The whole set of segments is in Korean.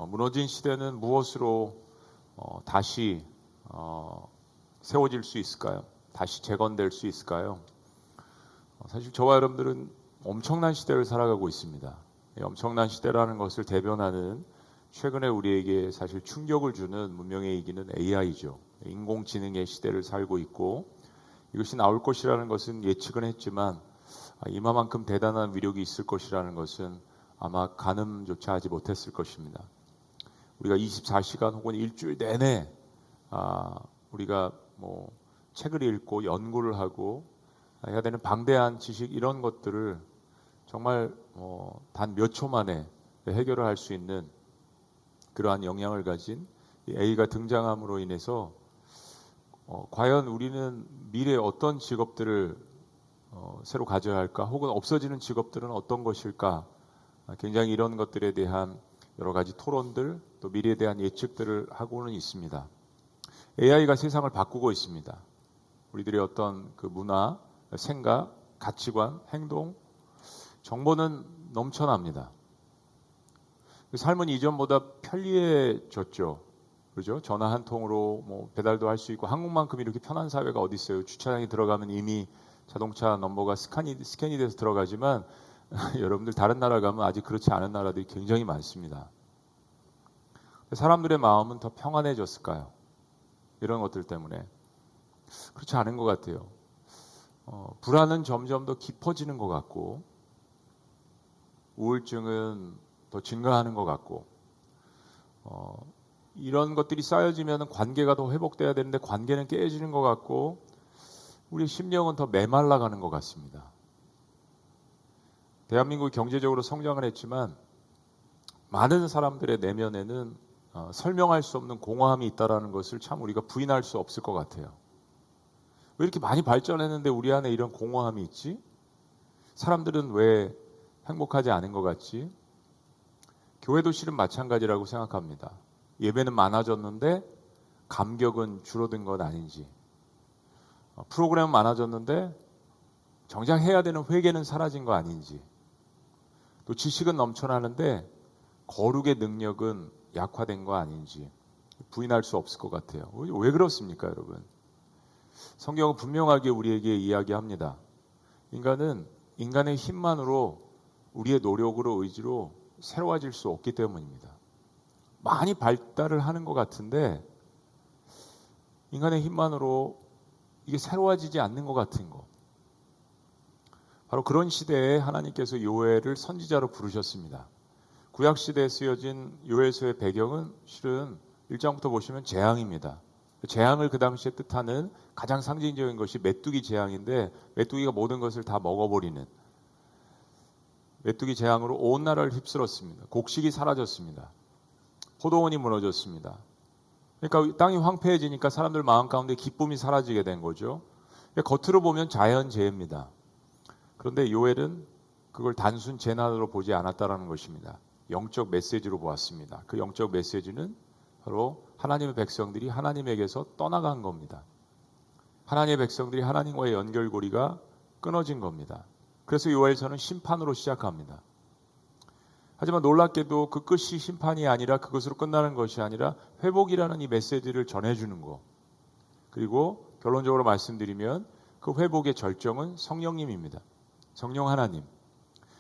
무너진 시대는 무엇으로 다시 세워질 수 있을까요? 다시 재건될 수 있을까요? 사실 저와 여러분들은 엄청난 시대를 살아가고 있습니다. 이 엄청난 시대라는 것을 대변하는 최근에 우리에게 사실 충격을 주는 문명의 이기는 AI죠. 인공지능의 시대를 살고 있고, 이것이 나올 것이라는 것은 예측은 했지만 이마만큼 대단한 위력이 있을 것이라는 것은 아마 가늠조차 하지 못했을 것입니다. 우리가 24시간 혹은 일주일 내내 우리가 책을 읽고 연구를 하고 해야 되는 방대한 지식, 이런 것들을 정말 단 몇 초 만에 해결을 할 수 있는 그러한 역량을 가진 이 A가 등장함으로 인해서 과연 우리는 미래에 어떤 직업들을 새로 가져야 할까, 혹은 없어지는 직업들은 어떤 것일까, 굉장히 이런 것들에 대한 여러 가지 토론들, 또 미래에 대한 예측들을 하고는 있습니다. AI가 세상을 바꾸고 있습니다. 우리들의 어떤 그 문화, 생각, 가치관, 행동, 정보는 넘쳐납니다. 삶은 이전보다 편리해졌죠. 그렇죠? 전화 한 통으로 배달도 할 수 있고, 한국만큼 이렇게 편한 사회가 어디 있어요? 주차장에 들어가면 이미 자동차 넘버가 스캔이 돼서 들어가지만 여러분들 다른 나라 가면 아직 그렇지 않은 나라들이 굉장히 많습니다. 사람들의 마음은 더 평안해졌을까요? 이런 것들 때문에. 그렇지 않은 것 같아요. 불안은 점점 더 깊어지는 것 같고, 우울증은 더 증가하는 것 같고, 이런 것들이 쌓여지면 관계가 더 회복돼야 되는데 관계는 깨지는 것 같고, 우리 심령은 더 메말라가는 것 같습니다. 대한민국이 경제적으로 성장을 했지만 많은 사람들의 내면에는 설명할 수 없는 공허함이 있다는 것을 참 우리가 부인할 수 없을 것 같아요. 왜 이렇게 많이 발전했는데 우리 안에 이런 공허함이 있지? 사람들은 왜 행복하지 않은 것 같지? 교회도 실은 마찬가지라고 생각합니다. 예배는 많아졌는데 감격은 줄어든 것 아닌지, 프로그램은 많아졌는데 정작 해야 되는 회개는 사라진 거 아닌지, 또 지식은 넘쳐나는데 거룩의 능력은 약화된 거 아닌지 부인할 수 없을 것 같아요. 왜 그렇습니까, 여러분? 성경은 분명하게 우리에게 이야기합니다. 인간은 인간의 힘만으로, 우리의 노력으로, 의지로 새로워질 수 없기 때문입니다. 많이 발달을 하는 것 같은데 인간의 힘만으로 이게 새로워지지 않는 것 같은 거. 바로 그런 시대에 하나님께서 요엘을 선지자로 부르셨습니다. 구약시대에 쓰여진 요엘서의 배경은 실은 1장부터 보시면 재앙입니다. 재앙을 그 당시에 뜻하는 가장 상징적인 것이 메뚜기 재앙인데, 메뚜기가 모든 것을 다 먹어버리는 메뚜기 재앙으로 온 나라를 휩쓸었습니다. 곡식이 사라졌습니다. 포도원이 무너졌습니다. 그러니까 땅이 황폐해지니까 사람들 마음 가운데 기쁨이 사라지게 된 거죠. 겉으로 보면 자연재해입니다. 그런데 요엘은 그걸 단순 재난으로 보지 않았다는 것입니다. 영적 메시지로 보았습니다. 그 영적 메시지는 바로 하나님의 백성들이 하나님에게서 떠나간 겁니다. 하나님의 백성들이 하나님과의 연결고리가 끊어진 겁니다. 그래서 요엘서는 심판으로 시작합니다. 하지만 놀랍게도 그 끝이 심판이 아니라, 그것으로 끝나는 것이 아니라 회복이라는 이 메시지를 전해주는 것. 그리고 결론적으로 말씀드리면 그 회복의 절정은 성령님입니다. 성령 하나님.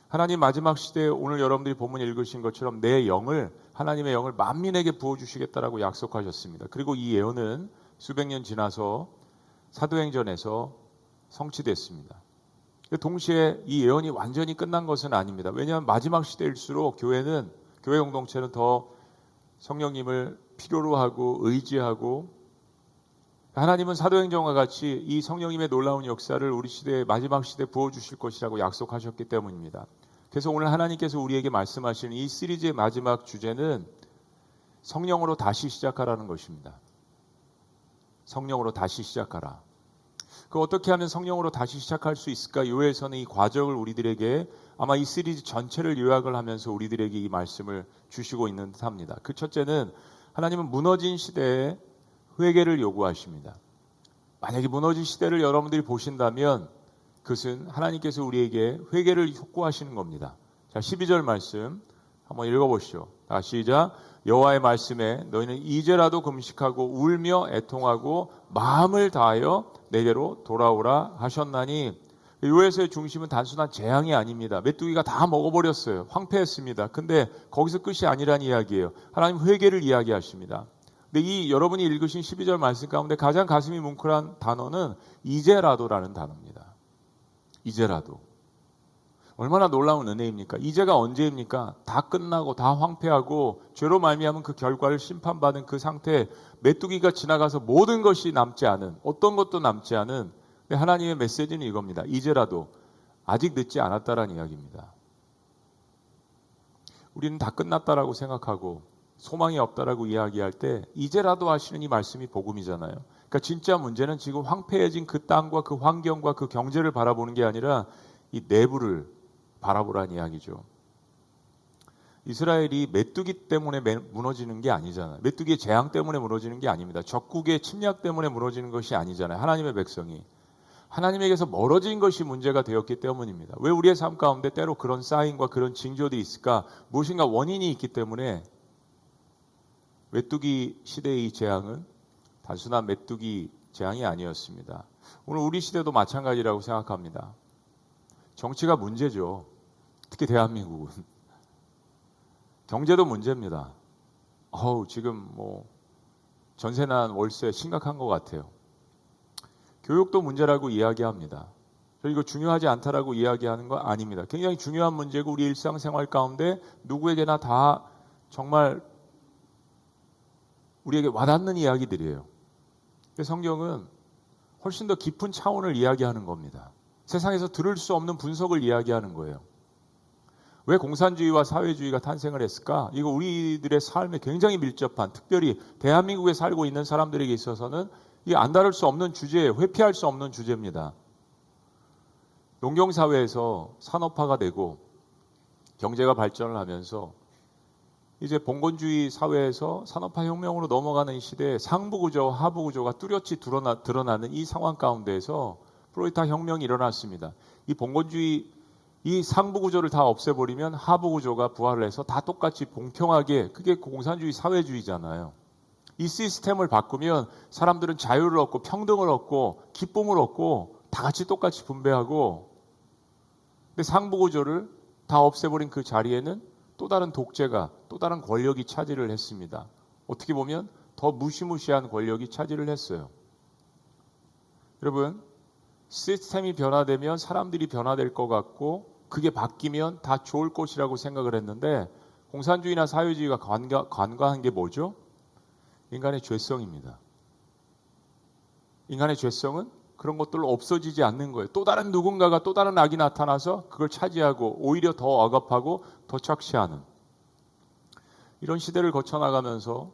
하나님 마지막 시대에 오늘 여러분들이 본문 읽으신 것처럼 내 영을, 하나님의 영을 만민에게 부어주시겠다라고 약속하셨습니다. 그리고 이 예언은 수백 년 지나서 사도행전에서 성취됐습니다. 동시에 이 예언이 완전히 끝난 것은 아닙니다. 왜냐하면 마지막 시대일수록 교회 공동체는 더 성령님을 필요로 하고 의지하고, 하나님은 사도행전과 같이 이 성령님의 놀라운 역사를 우리 시대의 마지막 시대에 부어주실 것이라고 약속하셨기 때문입니다. 그래서 오늘 하나님께서 우리에게 말씀하시는 이 시리즈의 마지막 주제는 성령으로 다시 시작하라는 것입니다. 성령으로 다시 시작하라. 그 어떻게 하면 성령으로 다시 시작할 수 있을까? 요엘서는 이 과정을 우리들에게, 아마 이 시리즈 전체를 요약을 하면서 우리들에게 이 말씀을 주시고 있는 듯합니다. 그 첫째는 하나님은 무너진 시대에 회개를 요구하십니다. 만약에 무너진 시대를 여러분들이 보신다면 그것은 하나님께서 우리에게 회개를 촉구하시는 겁니다. 자, 12절 말씀 한번 읽어보시죠. 자, 시작. 여호와의 말씀에 너희는 이제라도 금식하고 울며 애통하고 마음을 다하여 내게로 돌아오라 하셨나니, 요에서의 중심은 단순한 재앙이 아닙니다. 메뚜기가 다 먹어버렸어요. 황폐했습니다. 근데 거기서 끝이 아니란 이야기예요. 하나님 회개를 이야기하십니다. 근데 이 여러분이 읽으신 12절 말씀 가운데 가장 가슴이 뭉클한 단어는 이제라도라는 단어입니다. 이제라도. 얼마나 놀라운 은혜입니까? 이제가 언제입니까? 다 끝나고 다 황폐하고 죄로 말미암은 그 결과를 심판받은 그 상태에 메뚜기가 지나가서 모든 것이 남지 않은, 어떤 것도 남지 않은, 하나님의 메시지는 이겁니다. 이제라도, 아직 늦지 않았다라는 이야기입니다. 우리는 다 끝났다라고 생각하고 소망이 없다라고 이야기할 때 이제라도 하시는 이 말씀이 복음이잖아요. 그러니까 진짜 문제는 지금 황폐해진 그 땅과 그 환경과 그 경제를 바라보는 게 아니라 이 내부를 바라보라는 이야기죠. 이스라엘이 메뚜기 때문에 무너지는 게 아니잖아요. 메뚜기의 재앙 때문에 무너지는 게 아닙니다. 적국의 침략 때문에 무너지는 것이 아니잖아요. 하나님의 백성이 하나님에게서 멀어진 것이 문제가 되었기 때문입니다. 왜 우리의 삶 가운데 때로 그런 사인과 그런 징조들이 있을까? 무엇인가 원인이 있기 때문에. 메뚜기 시대의 이 재앙은 단순한 메뚜기 재앙이 아니었습니다. 오늘 우리 시대도 마찬가지라고 생각합니다. 정치가 문제죠. 특히 대한민국은. 경제도 문제입니다. 지금 전세난 월세 심각한 것 같아요. 교육도 문제라고 이야기합니다. 저 이거 중요하지 않다라고 이야기하는 거 아닙니다. 굉장히 중요한 문제고 우리 일상생활 가운데 누구에게나 다 정말 우리에게 와닿는 이야기들이에요. 성경은 훨씬 더 깊은 차원을 이야기하는 겁니다. 세상에서 들을 수 없는 분석을 이야기하는 거예요. 왜 공산주의와 사회주의가 탄생을 했을까? 이거 우리들의 삶에 굉장히 밀접한, 특별히 대한민국에 살고 있는 사람들에게 있어서는 이게 안 다룰 수 없는 주제예요. 회피할 수 없는 주제입니다. 농경사회에서 산업화가 되고 경제가 발전을 하면서 이제 봉건주의 사회에서 산업화 혁명으로 넘어가는 이 시대에 상부구조와 하부구조가 뚜렷이 드러나는 이 상황 가운데에서 프로레타 혁명이 일어났습니다. 이 봉건주의 이 상부구조를 다 없애버리면 하부구조가 부활을 해서 다 똑같이 공평하게, 그게 공산주의 사회주의잖아요. 이 시스템을 바꾸면 사람들은 자유를 얻고 평등을 얻고 기쁨을 얻고 다 같이 똑같이 분배하고, 근데 상부구조를 다 없애버린 그 자리에는 또 다른 독재가, 또 다른 권력이 차지를 했습니다. 어떻게 보면 더 무시무시한 권력이 차지를 했어요. 여러분, 시스템이 변화되면 사람들이 변화될 것 같고 그게 바뀌면 다 좋을 것이라고 생각을 했는데, 공산주의나 사회주의가 간과한 게 뭐죠? 인간의 죄성입니다. 인간의 죄성은 그런 것들로 없어지지 않는 거예요. 또 다른 누군가가, 또 다른 악이 나타나서 그걸 차지하고 오히려 더 억압하고 더 착취하는 이런 시대를 거쳐나가면서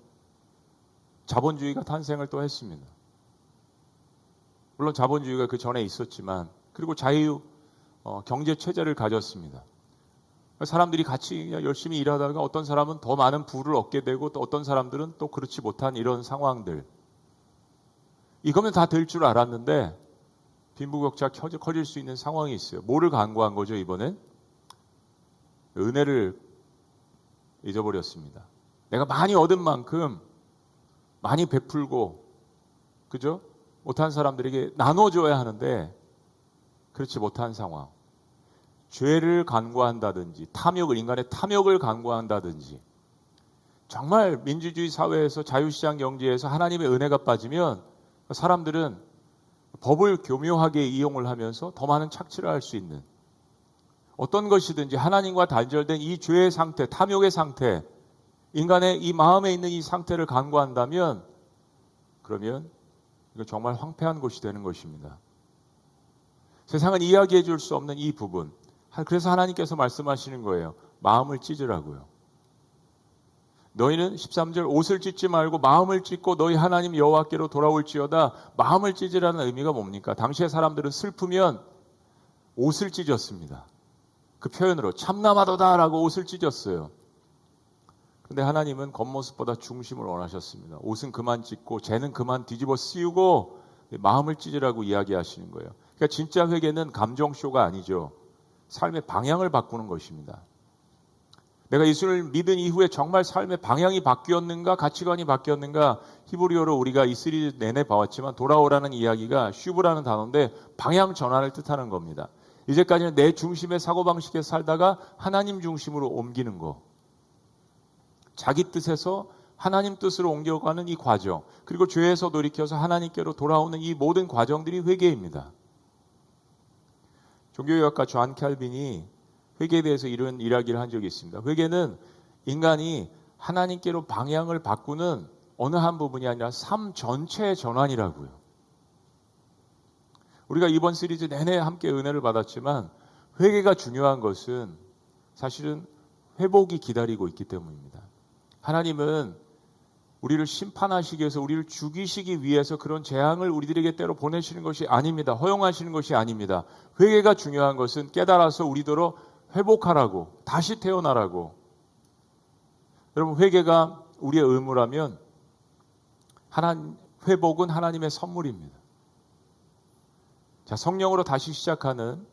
자본주의가 탄생을 또 했습니다. 물론 자본주의가 그 전에 있었지만, 그리고 자유 경제 체제를 가졌습니다. 사람들이 같이 열심히 일하다가 어떤 사람은 더 많은 부를 얻게 되고 또 어떤 사람들은 또 그렇지 못한 이런 상황들, 이거면 다 될 줄 알았는데 빈부격차 커질 수 있는 상황이 있어요. 뭐를 간과한 거죠? 이번엔 은혜를 잊어버렸습니다. 내가 많이 얻은 만큼 많이 베풀고, 그죠? 못한 사람들에게 나눠줘야 하는데 그렇지 못한 상황. 죄를 간과한다든지 인간의 탐욕을 간과한다든지, 정말 민주주의 사회에서 자유시장 경제에서 하나님의 은혜가 빠지면 사람들은 법을 교묘하게 이용을 하면서 더 많은 착취를 할 수 있는, 어떤 것이든지 하나님과 단절된 이 죄의 상태, 탐욕의 상태, 인간의 이 마음에 있는 이 상태를 간과한다면, 그러면 이거 정말 황폐한 것이 되는 것입니다. 세상은 이야기해 줄 수 없는 이 부분, 그래서 하나님께서 말씀하시는 거예요. 마음을 찢으라고요. 너희는 13절 옷을 찢지 말고 마음을 찢고 너희 하나님 여호와께로 돌아올지어다. 마음을 찢으라는 의미가 뭡니까? 당시의 사람들은 슬프면 옷을 찢었습니다. 그 표현으로 참남하도다라고 옷을 찢었어요. 그런데 하나님은 겉모습보다 중심을 원하셨습니다. 옷은 그만 찢고 죄는 그만 뒤집어 씌우고 마음을 찢으라고 이야기하시는 거예요. 그러니까 진짜 회개는 감정쇼가 아니죠. 삶의 방향을 바꾸는 것입니다. 내가 예수를 믿은 이후에 정말 삶의 방향이 바뀌었는가, 가치관이 바뀌었는가. 히브리어로 우리가 이 시리즈 내내 봐왔지만 돌아오라는 이야기가 슈브라는 단어인데 방향 전환을 뜻하는 겁니다. 이제까지는 내 중심의 사고방식에 살다가 하나님 중심으로 옮기는 거. 자기 뜻에서 하나님 뜻으로 옮겨가는 이 과정, 그리고 죄에서 돌이켜서 하나님께로 돌아오는 이 모든 과정들이 회개입니다. 종교개혁가 존 캘빈이 회개에 대해서 이런 이야기를 한 적이 있습니다. 회개는 인간이 하나님께로 방향을 바꾸는 어느 한 부분이 아니라 삶 전체의 전환이라고요. 우리가 이번 시리즈 내내 함께 은혜를 받았지만 회개가 중요한 것은 사실은 회복이 기다리고 있기 때문입니다. 하나님은 우리를 심판하시기 위해서, 우리를 죽이시기 위해서 그런 재앙을 우리들에게 때로 보내시는 것이 아닙니다. 허용하시는 것이 아닙니다. 회개가 중요한 것은 깨달아서 우리더러 회복하라고, 다시 태어나라고. 여러분, 회개가 우리의 의무라면 회복은 하나님의 선물입니다. 자, 성령으로 다시 시작하는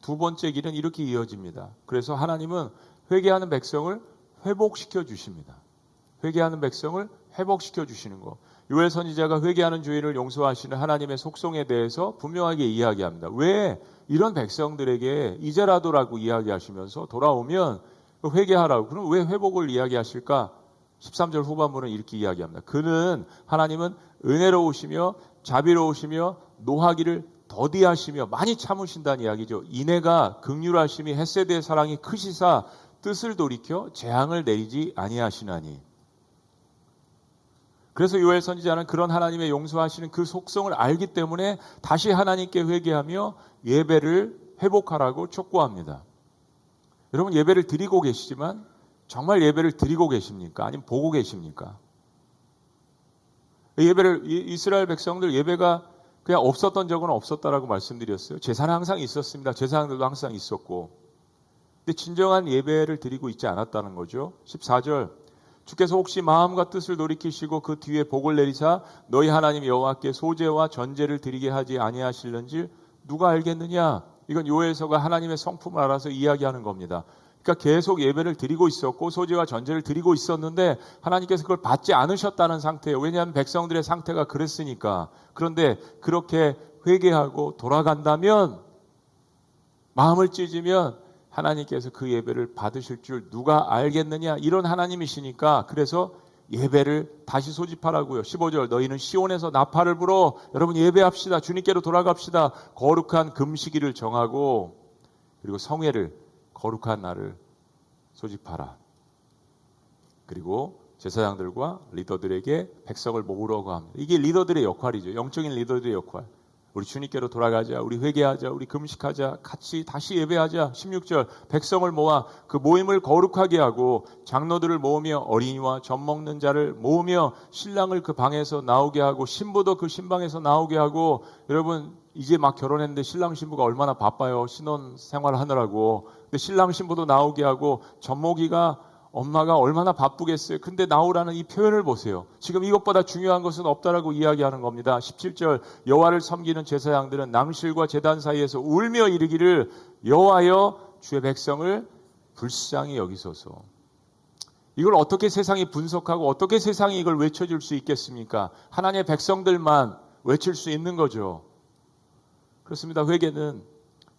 두 번째 길은 이렇게 이어집니다. 그래서 하나님은 회개하는 백성을 회복시켜 주십니다. 회개하는 백성을 회복시켜 주시는 거. 요엘 선지자가 회개하는 죄인을 용서하시는 하나님의 속성에 대해서 분명하게 이야기합니다. 왜 이런 백성들에게 이제라도라고 이야기하시면서 돌아오면 회개하라고. 그럼 왜 회복을 이야기하실까? 13절 후반부는 이렇게 이야기합니다. 하나님은 은혜로우시며 자비로우시며 노하기를 더디하시며 많이 참으신다는 이야기죠. 인애가 긍휼하심이 헷세대의 사랑이 크시사 뜻을 돌이켜 재앙을 내리지 아니하시나니. 그래서 요엘 선지자는 그런 하나님의 용서하시는 그 속성을 알기 때문에 다시 하나님께 회개하며 예배를 회복하라고 촉구합니다. 여러분, 예배를 드리고 계시지만 정말 예배를 드리고 계십니까? 아니면 보고 계십니까? 이스라엘 백성들 예배가 그냥 없었던 적은 없었다라고 말씀드렸어요. 제사는 항상 있었습니다. 제사장들도 항상 있었고. 근데 진정한 예배를 드리고 있지 않았다는 거죠. 14절, 주께서 혹시 마음과 뜻을 돌이키시고 그 뒤에 복을 내리사 너희 하나님 여호와께 소제와 전제를 드리게 하지 아니하실는지 누가 알겠느냐? 이건 요엘서가 하나님의 성품을 알아서 이야기하는 겁니다. 그러니까 계속 예배를 드리고 있었고 소제와 전제를 드리고 있었는데 하나님께서 그걸 받지 않으셨다는 상태예요. 왜냐하면 백성들의 상태가 그랬으니까. 그런데 그렇게 회개하고 돌아간다면, 마음을 찢으면 하나님께서 그 예배를 받으실 줄 누가 알겠느냐? 이런 하나님이시니까 그래서 예배를 다시 소집하라고요. 15절, 너희는 시온에서 나팔을 불어. 여러분, 예배합시다. 주님께로 돌아갑시다. 거룩한 금식일을 정하고 그리고 성회를, 거룩한 날을 소집하라. 그리고 제사장들과 리더들에게 백성을 모으라고 합니다. 이게 리더들의 역할이죠. 영적인 리더들의 역할. 우리 주님께로 돌아가자, 우리 회개하자, 우리 금식하자, 같이 다시 예배하자. 16절, 백성을 모아 그 모임을 거룩하게 하고 장로들을 모으며 어린이와 젖 먹는 자를 모으며 신랑을 그 방에서 나오게 하고 신부도 그 신방에서 나오게 하고. 여러분, 이제 막 결혼했는데 신랑 신부가 얼마나 바빠요. 신혼 생활을 하느라고. 근데 신랑 신부도 나오게 하고 젖먹이가 엄마가 얼마나 바쁘겠어요. 근데 나오라는 이 표현을 보세요. 지금 이것보다 중요한 것은 없다라고 이야기하는 겁니다. 17절, 여호와를 섬기는 제사장들은 낭실과 제단 사이에서 울며 이르기를 여호와여 주의 백성을 불쌍히 여기소서. 이걸 어떻게 세상이 분석하고 어떻게 세상이 이걸 외쳐줄 수 있겠습니까? 하나님의 백성들만 외칠 수 있는 거죠. 그렇습니다. 회개는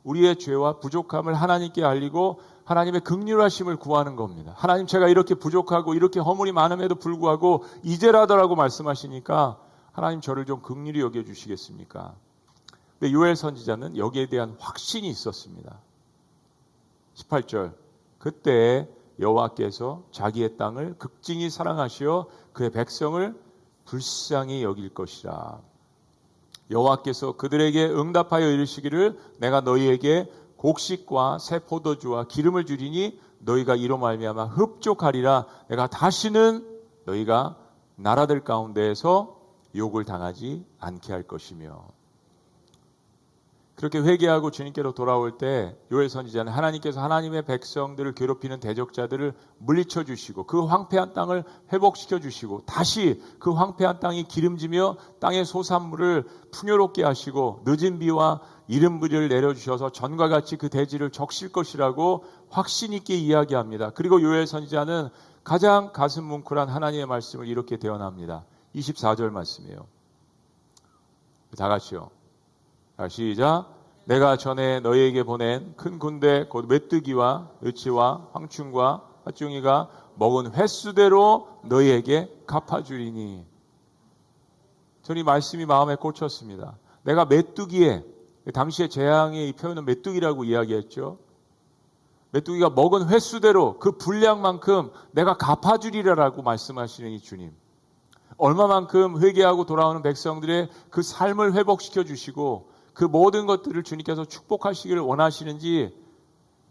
우리의 죄와 부족함을 하나님께 알리고 하나님의 긍휼하심을 구하는 겁니다. 하나님, 제가 이렇게 부족하고 이렇게 허물이 많음에도 불구하고 이제라도라고 말씀하시니까 하나님, 저를 좀 긍휼히 여겨주시겠습니까? 근데 요엘 선지자는 여기에 대한 확신이 있었습니다. 18절, 그때 여호와께서 자기의 땅을 극진히 사랑하시어 그의 백성을 불쌍히 여길 것이라. 여호와께서 그들에게 응답하여 이르시기를 내가 너희에게 곡식과 새 포도주와 기름을 주리니 너희가 이로 말미암아 흡족하리라. 내가 다시는 너희가 나라들 가운데에서 욕을 당하지 않게 할 것이며. 그렇게 회개하고 주님께로 돌아올 때 요엘 선지자는 하나님께서 하나님의 백성들을 괴롭히는 대적자들을 물리쳐 주시고 그 황폐한 땅을 회복시켜 주시고 다시 그 황폐한 땅이 기름지며 땅의 소산물을 풍요롭게 하시고 늦은 비와 이른 비를 내려주셔서 전과 같이 그 대지를 적실 것이라고 확신 있게 이야기합니다. 그리고 요엘 선지자는 가장 가슴 뭉클한 하나님의 말씀을 이렇게 대언합니다. 24절 말씀이에요. 다 같이요. 시작. 내가 전에 너희에게 보낸 큰 군대 곧 메뚜기와 으치와 황충과 팥중이가 먹은 횟수대로 너희에게 갚아주리니. 저는 이 말씀이 마음에 꽂혔습니다. 내가 메뚜기에, 당시의 재앙의 이 표현은 메뚜기라고 이야기했죠. 메뚜기가 먹은 횟수대로 그 분량만큼 내가 갚아주리라라고 말씀하시는 이 주님. 얼마만큼 회개하고 돌아오는 백성들의 그 삶을 회복시켜 주시고 그 모든 것들을 주님께서 축복하시기를 원하시는지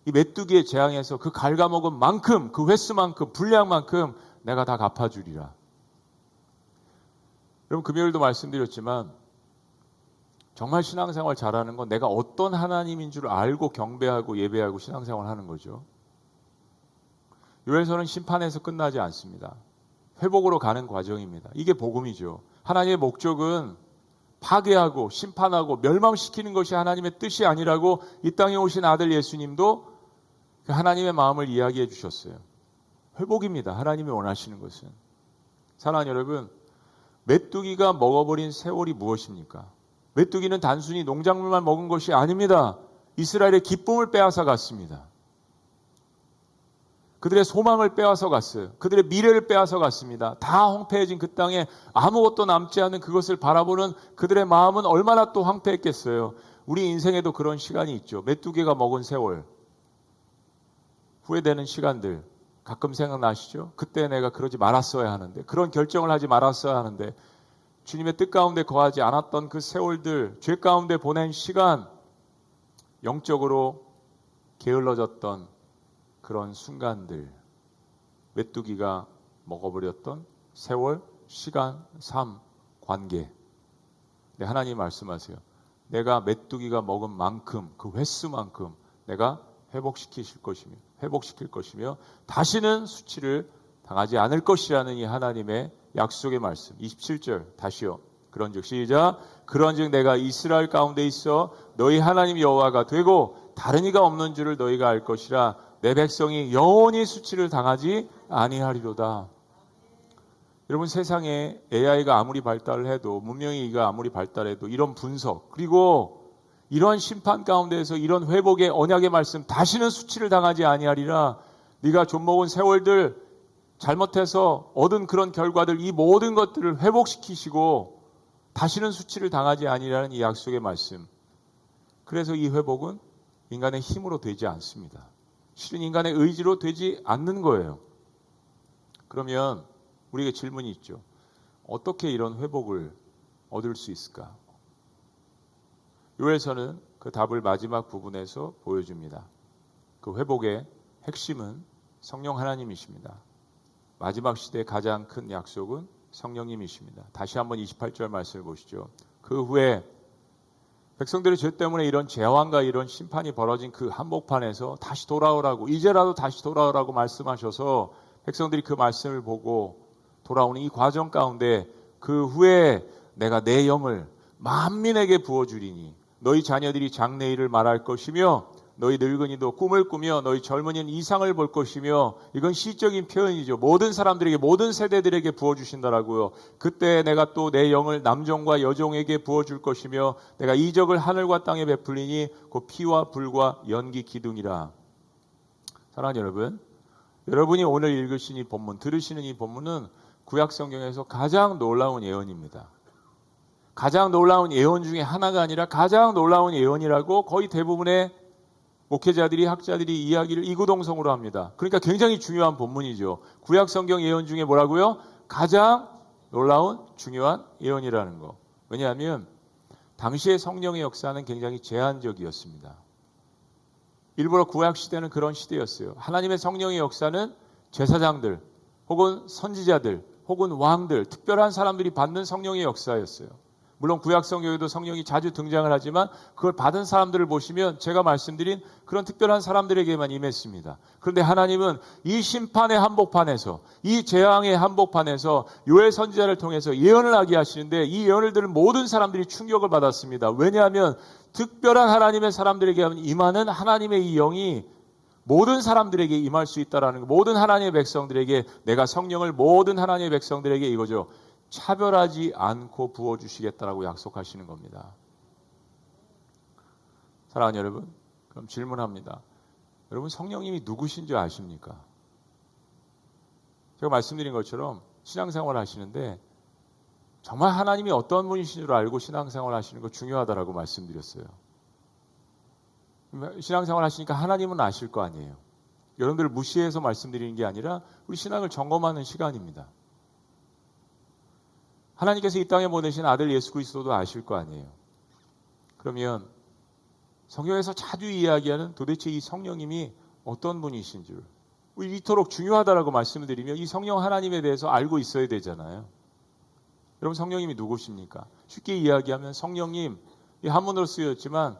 이 메뚜기의 재앙에서 그 갉아먹은 만큼, 그 횟수만큼, 분량만큼 내가 다 갚아주리라. 여러분, 금요일도 말씀드렸지만 정말 신앙생활 잘하는 건 내가 어떤 하나님인 줄 알고 경배하고 예배하고 신앙생활 하는 거죠. 요엘서는 심판에서 끝나지 않습니다. 회복으로 가는 과정입니다. 이게 복음이죠. 하나님의 목적은 파괴하고 심판하고 멸망시키는 것이 하나님의 뜻이 아니라고 이 땅에 오신 아들 예수님도 그 하나님의 마음을 이야기해 주셨어요. 회복입니다. 하나님이 원하시는 것은. 사랑하는 여러분, 메뚜기가 먹어버린 세월이 무엇입니까? 메뚜기는 단순히 농작물만 먹은 것이 아닙니다. 이스라엘의 기쁨을 빼앗아 갔습니다. 그들의 소망을 빼앗아 갔어요. 그들의 미래를 빼앗아 갔습니다. 다 황폐해진 그 땅에 아무것도 남지 않은 그것을 바라보는 그들의 마음은 얼마나 또 황폐했겠어요. 우리 인생에도 그런 시간이 있죠. 메뚜기가 먹은 세월, 후회되는 시간들 가끔 생각나시죠? 그때 내가 그러지 말았어야 하는데, 그런 결정을 하지 말았어야 하는데, 주님의 뜻 가운데 거하지 않았던 그 세월들, 죄 가운데 보낸 시간, 영적으로 게을러졌던 그런 순간들, 메뚜기가 먹어버렸던 세월, 시간, 삶, 관계. 네, 하나님 말씀하세요. 내가 메뚜기가 먹은 만큼, 그 횟수만큼 내가 회복시킬 것이며 다시는 수치를 당하지 않을 것이라는 이 하나님의 약속의 말씀. 27절 다시요. 그런즉 시작. 그런즉 내가 이스라엘 가운데 있어 너희 하나님 여호와가 되고 다른 이가 없는 줄을 너희가 알 것이라. 내 백성이 영원히 수치를 당하지 아니하리로다. 여러분, 세상에 AI가 아무리 발달을 해도, 문명의가 아무리 발달해도 이런 분석, 그리고 이런 심판 가운데에서 이런 회복의 언약의 말씀, 다시는 수치를 당하지 아니하리라. 네가 좀먹은 세월들, 잘못해서 얻은 그런 결과들, 이 모든 것들을 회복시키시고 다시는 수치를 당하지 아니하리라는 이 약속의 말씀. 그래서 이 회복은 인간의 힘으로 되지 않습니다. 실은 인간의 의지로 되지 않는 거예요. 그러면 우리에게 질문이 있죠. 어떻게 이런 회복을 얻을 수 있을까? 요엘서는 그 답을 마지막 부분에서 보여줍니다. 그 회복의 핵심은 성령 하나님이십니다. 마지막 시대의 가장 큰 약속은 성령님이십니다. 다시 한번 28절 말씀을 보시죠. 그 후에 백성들의 죄 때문에 이런 재앙과 이런 심판이 벌어진 그 한복판에서 다시 돌아오라고, 이제라도 다시 돌아오라고 말씀하셔서 백성들이 그 말씀을 보고 돌아오는 이 과정 가운데 그 후에 내가 내 영을 만민에게 부어주리니 너희 자녀들이 장래일을 말할 것이며 너희 늙은이도 꿈을 꾸며 너희 젊은이는 이상을 볼 것이며. 이건 시적인 표현이죠. 모든 사람들에게, 모든 세대들에게 부어주신다라고요. 그때 내가 또 내 영을 남종과 여종에게 부어줄 것이며 내가 이적을 하늘과 땅에 베풀리니 곧 피와 불과 연기 기둥이라. 사랑하는 여러분, 여러분이 오늘 읽으신 이 본문, 들으시는 이 본문은 구약 성경에서 가장 놀라운 예언입니다. 가장 놀라운 예언 중에 하나가 아니라 가장 놀라운 예언이라고 거의 대부분의 목회자들이, 학자들이 이야기를 이구동성으로 합니다. 그러니까 굉장히 중요한 본문이죠. 구약 성경 예언 중에 뭐라고요? 가장 놀라운 중요한 예언이라는 거. 왜냐하면 당시의 성령의 역사는 굉장히 제한적이었습니다. 일부러 구약 시대는 그런 시대였어요. 하나님의 성령의 역사는 제사장들 혹은 선지자들 혹은 왕들, 특별한 사람들이 받는 성령의 역사였어요. 물론 구약 성경에도 성령이 자주 등장을 하지만 그걸 받은 사람들을 보시면 제가 말씀드린 그런 특별한 사람들에게만 임했습니다. 그런데 하나님은 이 심판의 한복판에서, 이 재앙의 한복판에서 요엘 선지자를 통해서 예언을 하게 하시는데 이 예언을 들은 모든 사람들이 충격을 받았습니다. 왜냐하면 특별한 하나님의 사람들에게 임하는 하나님의 이 영이 모든 사람들에게 임할 수 있다라는 거, 모든 하나님의 백성들에게 내가 성령을 모든 하나님의 백성들에게 이거죠. 차별하지 않고 부어주시겠다라고 약속하시는 겁니다. 사랑하는 여러분, 그럼 질문합니다. 여러분 성령님이 누구신 줄 아십니까? 제가 말씀드린 것처럼 신앙생활 하시는데 정말 하나님이 어떤 분이신 줄 알고 신앙생활 하시는 거 중요하다라고 말씀드렸어요. 신앙생활 하시니까 하나님은 아실 거 아니에요. 여러분들을 무시해서 말씀드리는 게 아니라 우리 신앙을 점검하는 시간입니다. 하나님께서 이 땅에 보내신 아들 예수 그리스도도 아실 거 아니에요. 그러면 성경에서 자주 이야기하는 도대체 이 성령님이 어떤 분이신 줄 우리 이토록 중요하다라고 말씀을 드리면 이 성령 하나님에 대해서 알고 있어야 되잖아요. 여러분 성령님이 누구십니까? 쉽게 이야기하면 성령님, 이 한문으로 쓰였지만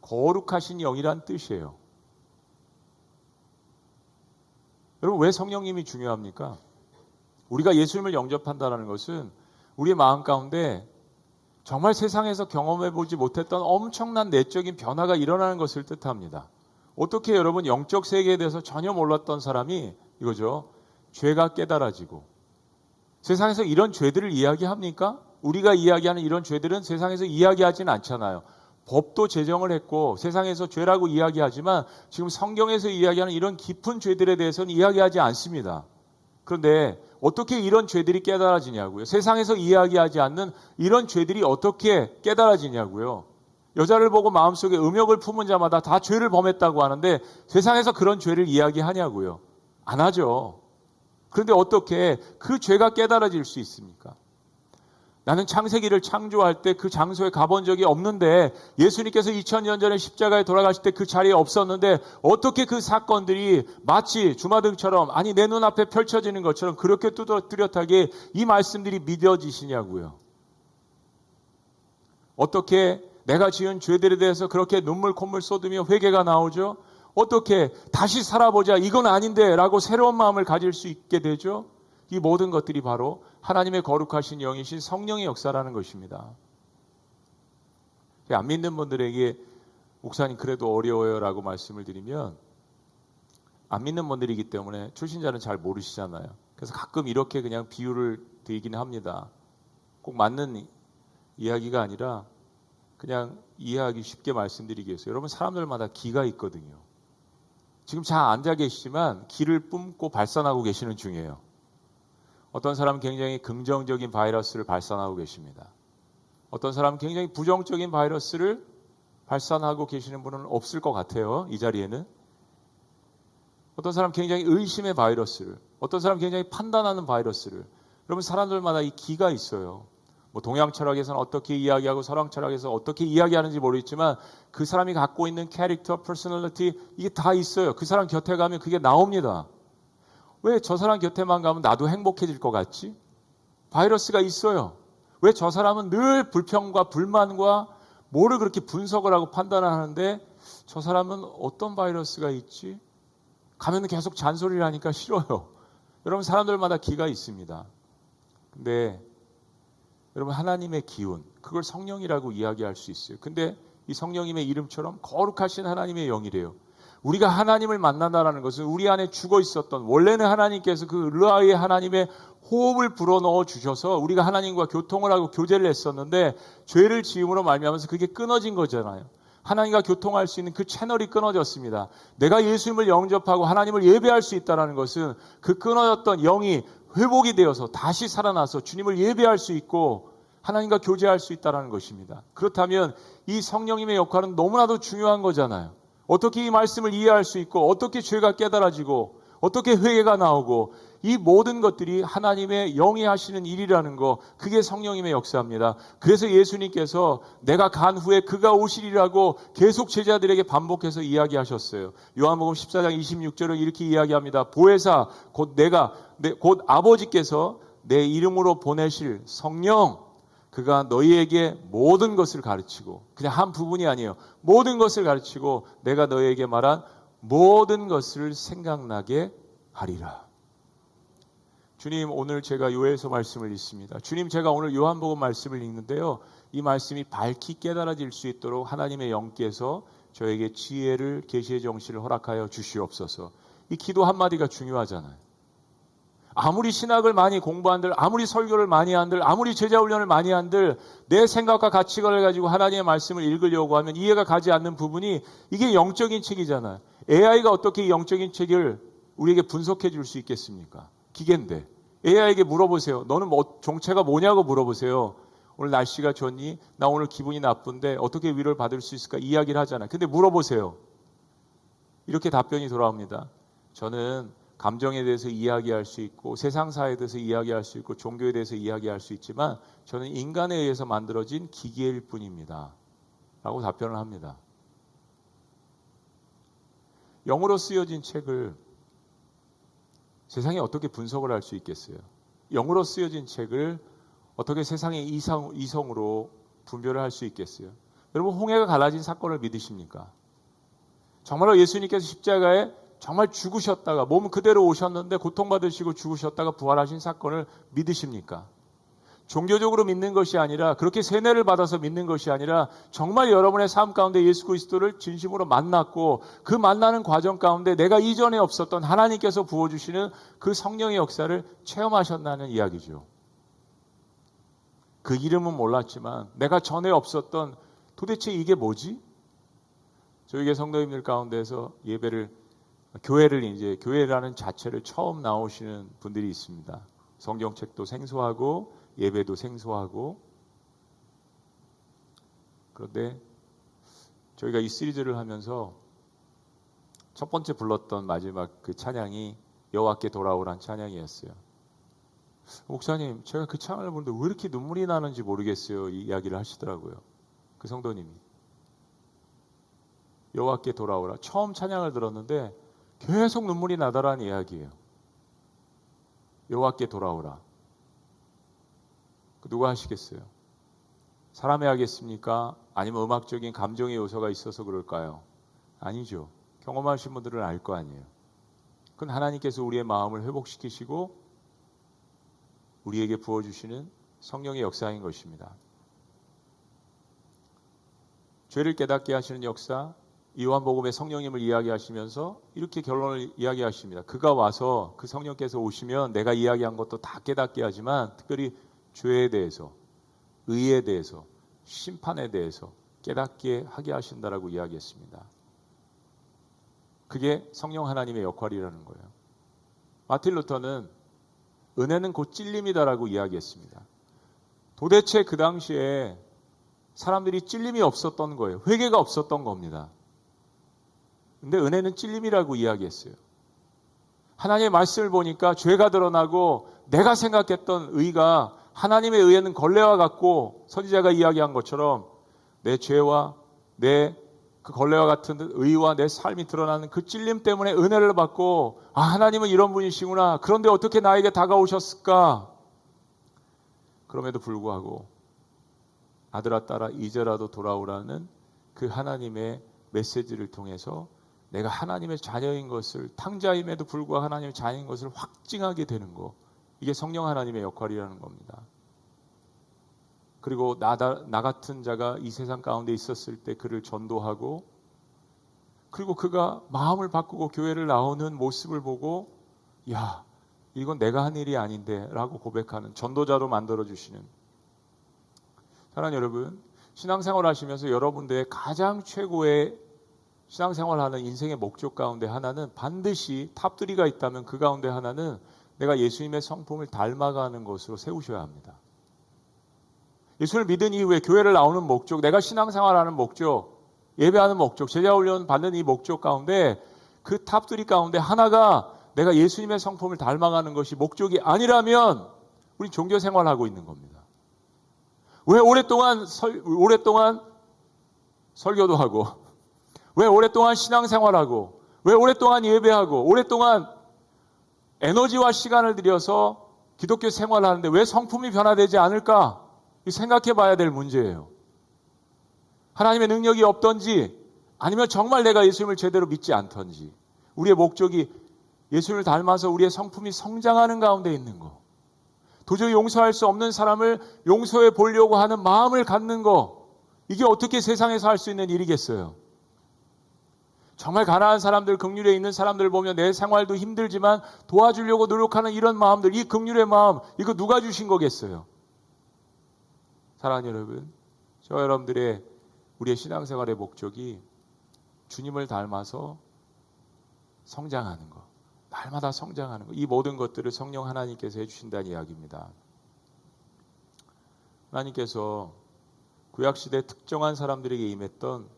거룩하신 영이란 뜻이에요. 여러분 왜 성령님이 중요합니까? 우리가 예수님을 영접한다는 것은 우리의 마음 가운데 정말 세상에서 경험해보지 못했던 엄청난 내적인 변화가 일어나는 것을 뜻합니다. 어떻게 여러분 영적 세계에 대해서 전혀 몰랐던 사람이 이거죠. 죄가 깨달아지고 세상에서 이런 죄들을 이야기합니까? 우리가 이야기하는 이런 죄들은 세상에서 이야기하지는 않잖아요. 법도 제정을 했고 세상에서 죄라고 이야기하지만 지금 성경에서 이야기하는 이런 깊은 죄들에 대해서는 이야기하지 않습니다. 그런데 어떻게 이런 죄들이 깨달아지냐고요. 세상에서 이야기하지 않는 이런 죄들이 어떻게 깨달아지냐고요. 여자를 보고 마음속에 음욕을 품은 자마다 다 죄를 범했다고 하는데 세상에서 그런 죄를 이야기하냐고요. 안 하죠. 그런데 어떻게 그 죄가 깨달아질 수 있습니까? 나는 창세기를 창조할 때 그 장소에 가본 적이 없는데 예수님께서 2000년 전에 십자가에 돌아가실 때 그 자리에 없었는데 어떻게 그 사건들이 마치 주마등처럼 아니 내 눈앞에 펼쳐지는 것처럼 그렇게 뚜렷하게 이 말씀들이 믿어지시냐고요. 어떻게 내가 지은 죄들에 대해서 그렇게 눈물 콧물 쏟으며 회개가 나오죠? 어떻게 다시 살아보자 이건 아닌데 라고 새로운 마음을 가질 수 있게 되죠? 이 모든 것들이 바로 하나님의 거룩하신 영이신 성령의 역사라는 것입니다. 안 믿는 분들에게 목사님 그래도 어려워요 라고 말씀을 드리면 안 믿는 분들이기 때문에 출신자는 잘 모르시잖아요. 그래서 가끔 이렇게 그냥 비유를 드리긴 합니다. 꼭 맞는 이야기가 아니라 그냥 이해하기 쉽게 말씀드리겠어요. 여러분 사람들마다 기가 있거든요. 지금 잘 앉아 계시지만 기를 뿜고 발산하고 계시는 중이에요. 어떤 사람은 굉장히 긍정적인 바이러스를 발산하고 계십니다. 어떤 사람은 굉장히 부정적인 바이러스를 발산하고 계시는 분은 없을 것 같아요. 이 자리에는. 어떤 사람은 굉장히 의심의 바이러스를, 어떤 사람은 굉장히 판단하는 바이러스를. 여러분 사람들마다 이 기가 있어요. 뭐 동양 철학에서는 어떻게 이야기하고 서양 철학에서 어떻게 이야기하는지 모르겠지만 그 사람이 갖고 있는 캐릭터, 퍼스널리티 이게 다 있어요. 그 사람 곁에 가면 그게 나옵니다. 왜 저 사람 곁에만 가면 나도 행복해질 것 같지? 바이러스가 있어요. 왜 저 사람은 늘 불평과 불만과 뭐를 그렇게 분석을 하고 판단을 하는데 저 사람은 어떤 바이러스가 있지? 가면 계속 잔소리를 하니까 싫어요. 여러분 사람들마다 기가 있습니다. 근데 여러분 하나님의 기운, 그걸 성령이라고 이야기할 수 있어요. 근데 이 성령님의 이름처럼 거룩하신 하나님의 영이래요. 우리가 하나님을 만난다는 것은 우리 안에 죽어 있었던 원래는 하나님께서 그 르아의 하나님의 호흡을 불어넣어 주셔서 우리가 하나님과 교통을 하고 교제를 했었는데 죄를 지음으로 말미암아서 그게 끊어진 거잖아요. 하나님과 교통할 수 있는 그 채널이 끊어졌습니다. 내가 예수님을 영접하고 하나님을 예배할 수 있다는 것은 그 끊어졌던 영이 회복이 되어서 다시 살아나서 주님을 예배할 수 있고 하나님과 교제할 수 있다는 것입니다. 그렇다면 이 성령님의 역할은 너무나도 중요한 거잖아요. 어떻게 이 말씀을 이해할 수 있고 어떻게 죄가 깨달아지고 어떻게 회개가 나오고 이 모든 것들이 하나님의 영이 하시는 일이라는 거, 그게 성령님의 역사입니다. 그래서 예수님께서 내가 간 후에 그가 오시리라고 계속 제자들에게 반복해서 이야기하셨어요. 요한복음 14장 26절을 이렇게 이야기합니다. 보혜사 곧 곧 아버지께서 내 이름으로 보내실 성령, 그가 너희에게 모든 것을 가르치고, 그냥 한 부분이 아니에요. 모든 것을 가르치고 내가 너희에게 말한 모든 것을 생각나게 하리라. 주님, 오늘 제가 요엘서 말씀을 읽습니다. 주님, 제가 오늘 요한복음 말씀을 읽는데요, 이 말씀이 밝히 깨달아질 수 있도록 하나님의 영께서 저에게 지혜를, 계시의 정신을 허락하여 주시옵소서. 이 기도 한마디가 중요하잖아요. 아무리 신학을 많이 공부한들, 아무리 설교를 많이 한들, 아무리 제자훈련을 많이 한들, 내 생각과 가치관을 가지고 하나님의 말씀을 읽으려고 하면 이해가 가지 않는 부분이, 이게 영적인 책이잖아요. AI가 어떻게 이 영적인 책을 우리에게 분석해 줄 수 있겠습니까? 기계인데. AI에게 물어보세요. 너는 정체가 뭐냐고 물어보세요. 오늘 날씨가 좋니? 나 오늘 기분이 나쁜데 어떻게 위로를 받을 수 있을까? 이야기를 하잖아요. 근데 물어보세요. 이렇게 답변이 돌아옵니다. 저는 감정에 대해서 이야기할 수 있고, 세상사에 대해서 이야기할 수 있고, 종교에 대해서 이야기할 수 있지만 저는 인간에 의해서 만들어진 기계일 뿐입니다 라고 답변을 합니다. 영어로 쓰여진 책을 세상에 어떻게 분석을 할 수 있겠어요? 영어로 쓰여진 책을 어떻게 세상의 이성으로 분별을 할 수 있겠어요? 여러분, 홍해가 갈라진 사건을 믿으십니까? 정말로 예수님께서 십자가에 정말 죽으셨다가 몸 그대로 오셨는데 고통받으시고 죽으셨다가 부활하신 사건을 믿으십니까? 종교적으로 믿는 것이 아니라, 그렇게 세뇌를 받아서 믿는 것이 아니라, 정말 여러분의 삶 가운데 예수 그리스도를 진심으로 만났고, 그 만나는 과정 가운데 내가 이전에 없었던 하나님께서 부어주시는 그 성령의 역사를 체험하셨다는 이야기죠. 그 이름은 몰랐지만 내가 전에 없었던, 도대체 이게 뭐지? 저희 성도님들 가운데서 교회라는 자체를 처음 나오시는 분들이 있습니다. 성경책도 생소하고 예배도 생소하고. 그런데 저희가 이 시리즈를 하면서 첫 번째 불렀던 마지막 그 찬양이 여호와께 돌아오란 찬양이었어요. 목사님, 제가 그 찬양을 보는데 왜 이렇게 눈물이 나는지 모르겠어요, 이 이야기를 하시더라고요. 그 성도님이 여호와께 돌아오라, 처음 찬양을 들었는데 계속 눈물이 나더라는 이야기예요. 여호와께 돌아오라. 누가 하시겠어요? 사람이 하겠습니까? 아니면 음악적인 감정의 요소가 있어서 그럴까요? 아니죠. 경험하신 분들은 알 거 아니에요. 그건 하나님께서 우리의 마음을 회복시키시고 우리에게 부어주시는 성령의 역사인 것입니다. 죄를 깨닫게 하시는 역사, 요한복음의 성령님을 이야기하시면서 이렇게 결론을 이야기하십니다. 그가 와서, 그 성령께서 오시면 내가 이야기한 것도 다 깨닫게 하지만 특별히 죄에 대해서, 의에 대해서, 심판에 대해서 깨닫게 하게 하신다라고 이야기했습니다. 그게 성령 하나님의 역할이라는 거예요. 마틴 루터는 은혜는 곧 찔림이다라고 이야기했습니다. 도대체 그 당시에 사람들이 찔림이 없었던 거예요. 회개가 없었던 겁니다. 근데 은혜는 찔림이라고 이야기했어요. 하나님의 말씀을 보니까 죄가 드러나고 내가 생각했던 의가 하나님의 의에는 걸레와 같고, 선지자가 이야기한 것처럼 내 죄와 내 그 걸레와 같은 의와 내 삶이 드러나는 그 찔림 때문에 은혜를 받고, 아, 하나님은 이런 분이시구나. 그런데 어떻게 나에게 다가오셨을까? 그럼에도 불구하고 아들아 딸아 이제라도 돌아오라는 그 하나님의 메시지를 통해서 내가 하나님의 자녀인 것을, 탕자임에도 불구하고 하나님의 자녀인 것을 확증하게 되는 것, 이게 성령 하나님의 역할이라는 겁니다. 그리고 나 같은 자가 이 세상 가운데 있었을 때 그를 전도하고, 그리고 그가 마음을 바꾸고 교회를 나오는 모습을 보고, 야, 이건 내가 한 일이 아닌데 라고 고백하는 전도자로 만들어주시는. 사랑하는 여러분, 신앙생활 하시면서 여러분들의 가장 최고의 신앙생활하는 인생의 목적 가운데 하나는, 반드시 탑3가 있다면 그 가운데 하나는 내가 예수님의 성품을 닮아가는 것으로 세우셔야 합니다. 예수를 믿은 이후에 교회를 나오는 목적, 내가 신앙생활하는 목적, 예배하는 목적, 제자훈련 받는 이 목적 가운데 그 탑3 가운데 하나가 내가 예수님의 성품을 닮아가는 것이 목적이 아니라면 우리 종교생활하고 있는 겁니다. 왜 오랫동안 설교도 하고, 왜 오랫동안 신앙생활하고, 왜 오랫동안 예배하고, 오랫동안 에너지와 시간을 들여서 기독교 생활을 하는데 왜 성품이 변화되지 않을까? 생각해 봐야 될 문제예요. 하나님의 능력이 없던지 아니면 정말 내가 예수님을 제대로 믿지 않던지 우리의 목적이 예수님을 닮아서 우리의 성품이 성장하는 가운데 있는 거, 도저히 용서할 수 없는 사람을 용서해 보려고 하는 마음을 갖는 거, 이게 어떻게 세상에서 할 수 있는 일이겠어요? 정말 가난한 사람들, 긍휼에 있는 사람들 보면 내 생활도 힘들지만 도와주려고 노력하는 이런 마음들, 이 긍휼의 마음, 이거 누가 주신 거겠어요? 사랑하는 여러분, 저와 여러분들의 우리의 신앙생활의 목적이 주님을 닮아서 성장하는 것, 날마다 성장하는 것, 이 모든 것들을 성령 하나님께서 해주신다는 이야기입니다. 하나님께서 구약시대 특정한 사람들에게 임했던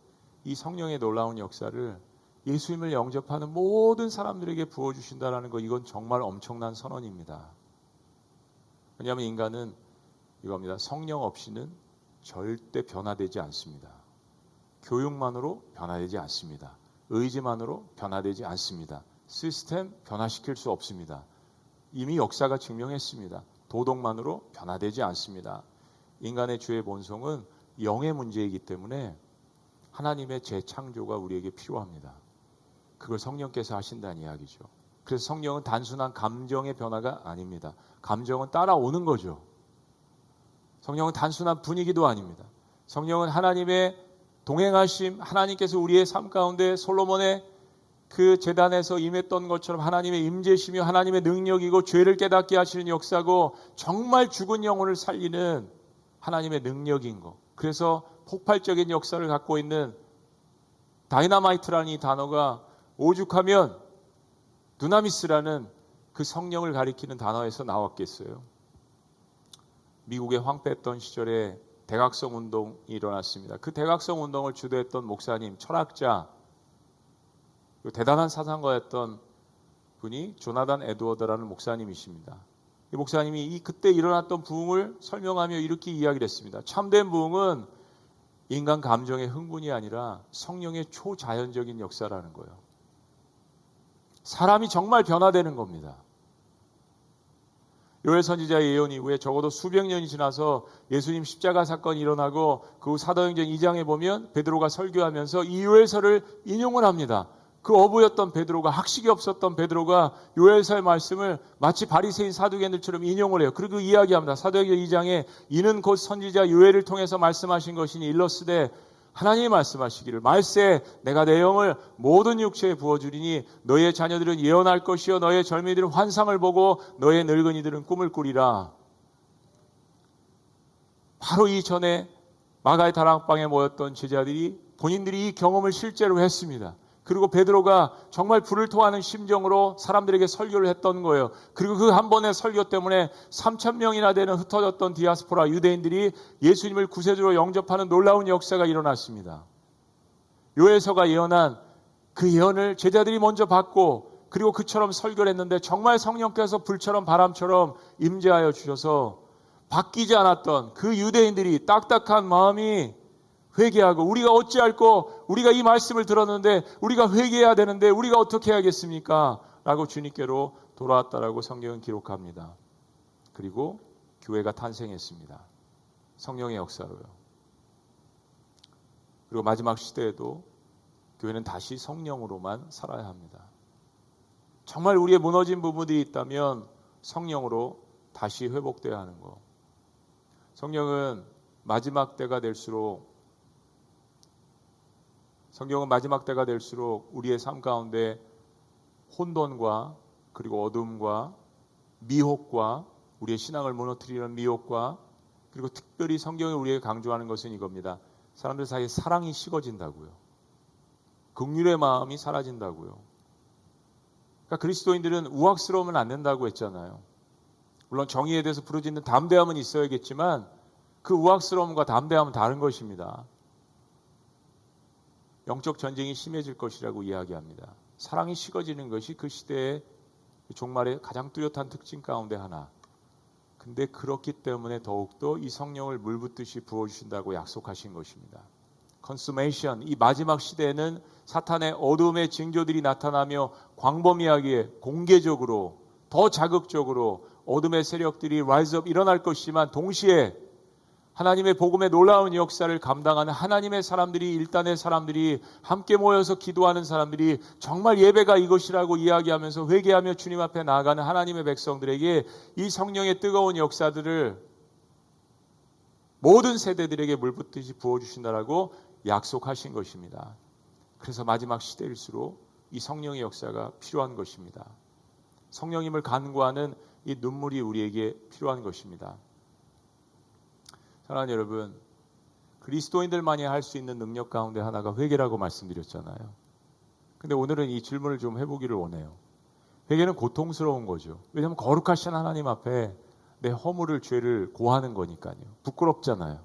이 성령의 놀라운 역사를 예수님을 영접하는 모든 사람들에게 부어주신다는 것, 이건 정말 엄청난 선언입니다. 왜냐하면 인간은 이겁니다. 성령 없이는 절대 변화되지 않습니다. 교육만으로 변화되지 않습니다. 의지만으로 변화되지 않습니다. 시스템 변화시킬 수 없습니다. 이미 역사가 증명했습니다. 도덕만으로 변화되지 않습니다. 인간의 죄의 본성은 영의 문제이기 때문에 하나님의 재창조가 우리에게 필요합니다. 그걸 성령께서 하신다는 이야기죠. 그래서 성령은 단순한 감정의 변화가 아닙니다. 감정은 따라오는 거죠. 성령은 단순한 분위기도 아닙니다. 성령은 하나님의 동행하심, 하나님께서 우리의 삶 가운데 솔로몬의 그 제단에서 임했던 것처럼 하나님의 임재시며 하나님의 능력이고 죄를 깨닫게 하시는 역사고 정말 죽은 영혼을 살리는 하나님의 능력인 것. 그래서 폭발적인 역사를 갖고 있는 다이너마이트라는 이 단어가 오죽하면 두나미스라는 그 성령을 가리키는 단어에서 나왔겠어요. 미국의 황폐했던 시절에 대각성 운동이 일어났습니다. 그 대각성 운동을 주도했던 목사님, 철학자, 대단한 사상가였던 분이 조나단 에드워드라는 목사님이십니다. 이 목사님이 그때 일어났던 부흥을 설명하며 이렇게 이야기를 했습니다. 참된 부흥은 인간 감정의 흥분이 아니라 성령의 초자연적인 역사라는 거예요. 사람이 정말 변화되는 겁니다. 요엘 선지자의 예언 이후에 적어도 수백 년이 지나서 예수님 십자가 사건이 일어나고 그 후 사도행전 2장에 보면 베드로가 설교하면서 이 요엘서를 인용을 합니다. 그 어부였던 베드로가, 학식이 없었던 베드로가 요엘서의 말씀을 마치 바리새인 사두개인들처럼 인용을 해요. 그리고 이야기합니다. 사도행전 2장에 이는 곧 선지자 요엘을 통해서 말씀하신 것이니 일러스되 하나님이 말씀하시기를 말세 내가 내 영을 모든 육체에 부어주리니 너의 자녀들은 예언할 것이요 너의 젊은이들은 환상을 보고 너의 늙은이들은 꿈을 꾸리라. 바로 이전에 마가의 다락방에 모였던 제자들이 본인들이 이 경험을 실제로 했습니다. 그리고 베드로가 정말 불을 토하는 심정으로 사람들에게 설교를 했던 거예요. 그리고 그 한 번의 설교 때문에 3,000명이나 되는 흩어졌던 디아스포라 유대인들이 예수님을 구세주로 영접하는 놀라운 역사가 일어났습니다. 요엘서가 예언한 그 예언을 제자들이 먼저 받고 그리고 그처럼 설교를 했는데 정말 성령께서 불처럼 바람처럼 임재하여 주셔서 바뀌지 않았던 그 유대인들이 딱딱한 마음이 회개하고 우리가 어찌할꼬 우리가 이 말씀을 들었는데 우리가 회개해야 되는데 우리가 어떻게 해야겠습니까? 라고 주님께로 돌아왔다라고 성경은 기록합니다. 그리고 교회가 탄생했습니다. 성령의 역사로요. 그리고 마지막 시대에도 교회는 다시 성령으로만 살아야 합니다. 정말 우리의 무너진 부분들이 있다면 성령으로 다시 회복되어야 하는 것. 성경은 마지막 때가 될수록 우리의 삶 가운데 혼돈과 그리고 어둠과 미혹과 우리의 신앙을 무너뜨리는 미혹과 그리고 특별히 성경이 우리에게 강조하는 것은 이겁니다. 사람들 사이에 사랑이 식어진다고요. 긍휼의 마음이 사라진다고요. 그러니까 그리스도인들은 우악스러우면 안 된다고 했잖아요. 물론 정의에 대해서 부르짖는 담대함은 있어야겠지만 그 우악스러움과 담대함은 다른 것입니다. 영적 전쟁이 심해질 것이라고 이야기합니다. 사랑이 식어지는 것이 그 시대의 종말의 가장 뚜렷한 특징 가운데 하나. 근데 그렇기 때문에 더욱더 이 성령을 물붓듯이 부어주신다고 약속하신 것입니다. 컨수메이션, 이 마지막 시대에는 사탄의 어둠의 징조들이 나타나며 광범위하게 공개적으로 더 자극적으로 어둠의 세력들이 라이즈업 일어날 것이지만 동시에 하나님의 복음의 놀라운 역사를 감당하는 하나님의 사람들이, 일단의 사람들이, 함께 모여서 기도하는 사람들이 정말 예배가 이것이라고 이야기하면서 회개하며 주님 앞에 나아가는 하나님의 백성들에게 이 성령의 뜨거운 역사들을 모든 세대들에게 물붓듯이 부어주신다라고 약속하신 것입니다. 그래서 마지막 시대일수록 이 성령의 역사가 필요한 것입니다. 성령님을 간구하는 이 눈물이 우리에게 필요한 것입니다. 사랑하는 여러분, 그리스도인들만이 할 수 있는 능력 가운데 하나가 회개라고 말씀드렸잖아요. 근데 오늘은 이 질문을 좀 해보기를 원해요. 회개는 고통스러운 거죠. 왜냐하면 거룩하신 하나님 앞에 내 허물을, 죄를 고하는 거니까요. 부끄럽잖아요.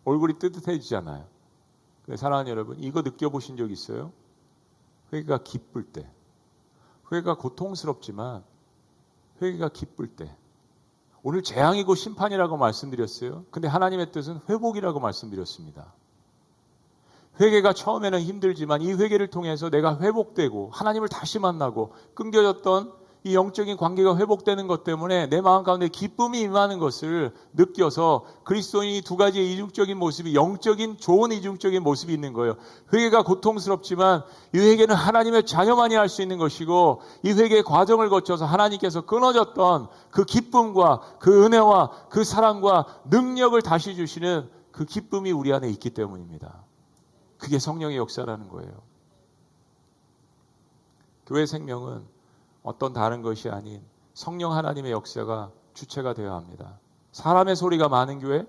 얼굴이 뜨뜻해지잖아요. 근데 사랑하는 여러분, 이거 느껴보신 적 있어요? 회개가 기쁠 때. 회개가 고통스럽지만 회개가 기쁠 때. 오늘 재앙이고 심판이라고 말씀드렸어요. 근데 하나님의 뜻은 회복이라고 말씀드렸습니다. 회개가 처음에는 힘들지만 이 회개를 통해서 내가 회복되고 하나님을 다시 만나고 끊겨졌던 이 영적인 관계가 회복되는 것 때문에 내 마음 가운데 기쁨이 임하는 것을 느껴서 그리스도인이 두 가지의 이중적인 모습이, 영적인 좋은 이중적인 모습이 있는 거예요. 회개가 고통스럽지만 이 회개는 하나님의 자녀만이 할 수 있는 것이고, 이 회개의 과정을 거쳐서 하나님께서 끊어졌던 그 기쁨과 그 은혜와 그 사랑과 능력을 다시 주시는 그 기쁨이 우리 안에 있기 때문입니다. 그게 성령의 역사라는 거예요. 교회 생명은 어떤 다른 것이 아닌 성령 하나님의 역사가 주체가 되어야 합니다. 사람의 소리가 많은 교회,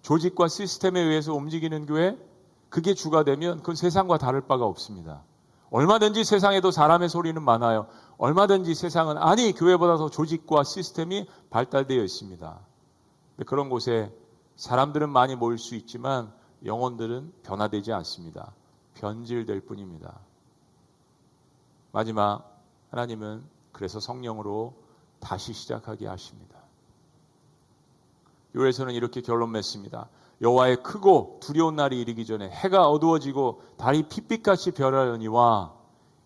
조직과 시스템에 의해서 움직이는 교회, 그게 주가 되면 그건 세상과 다를 바가 없습니다. 얼마든지 세상에도 사람의 소리는 많아요. 얼마든지 세상은, 아니, 교회보다 더 조직과 시스템이 발달되어 있습니다. 그런 곳에 사람들은 많이 모일 수 있지만 영혼들은 변화되지 않습니다. 변질될 뿐입니다. 마지막, 하나님은 그래서 성령으로 다시 시작하게 하십니다. 요에서는 이렇게 결론 맺습니다. 여호와의 크고 두려운 날이 이르기 전에 해가 어두워지고 달이 핏빛같이 변하려니와,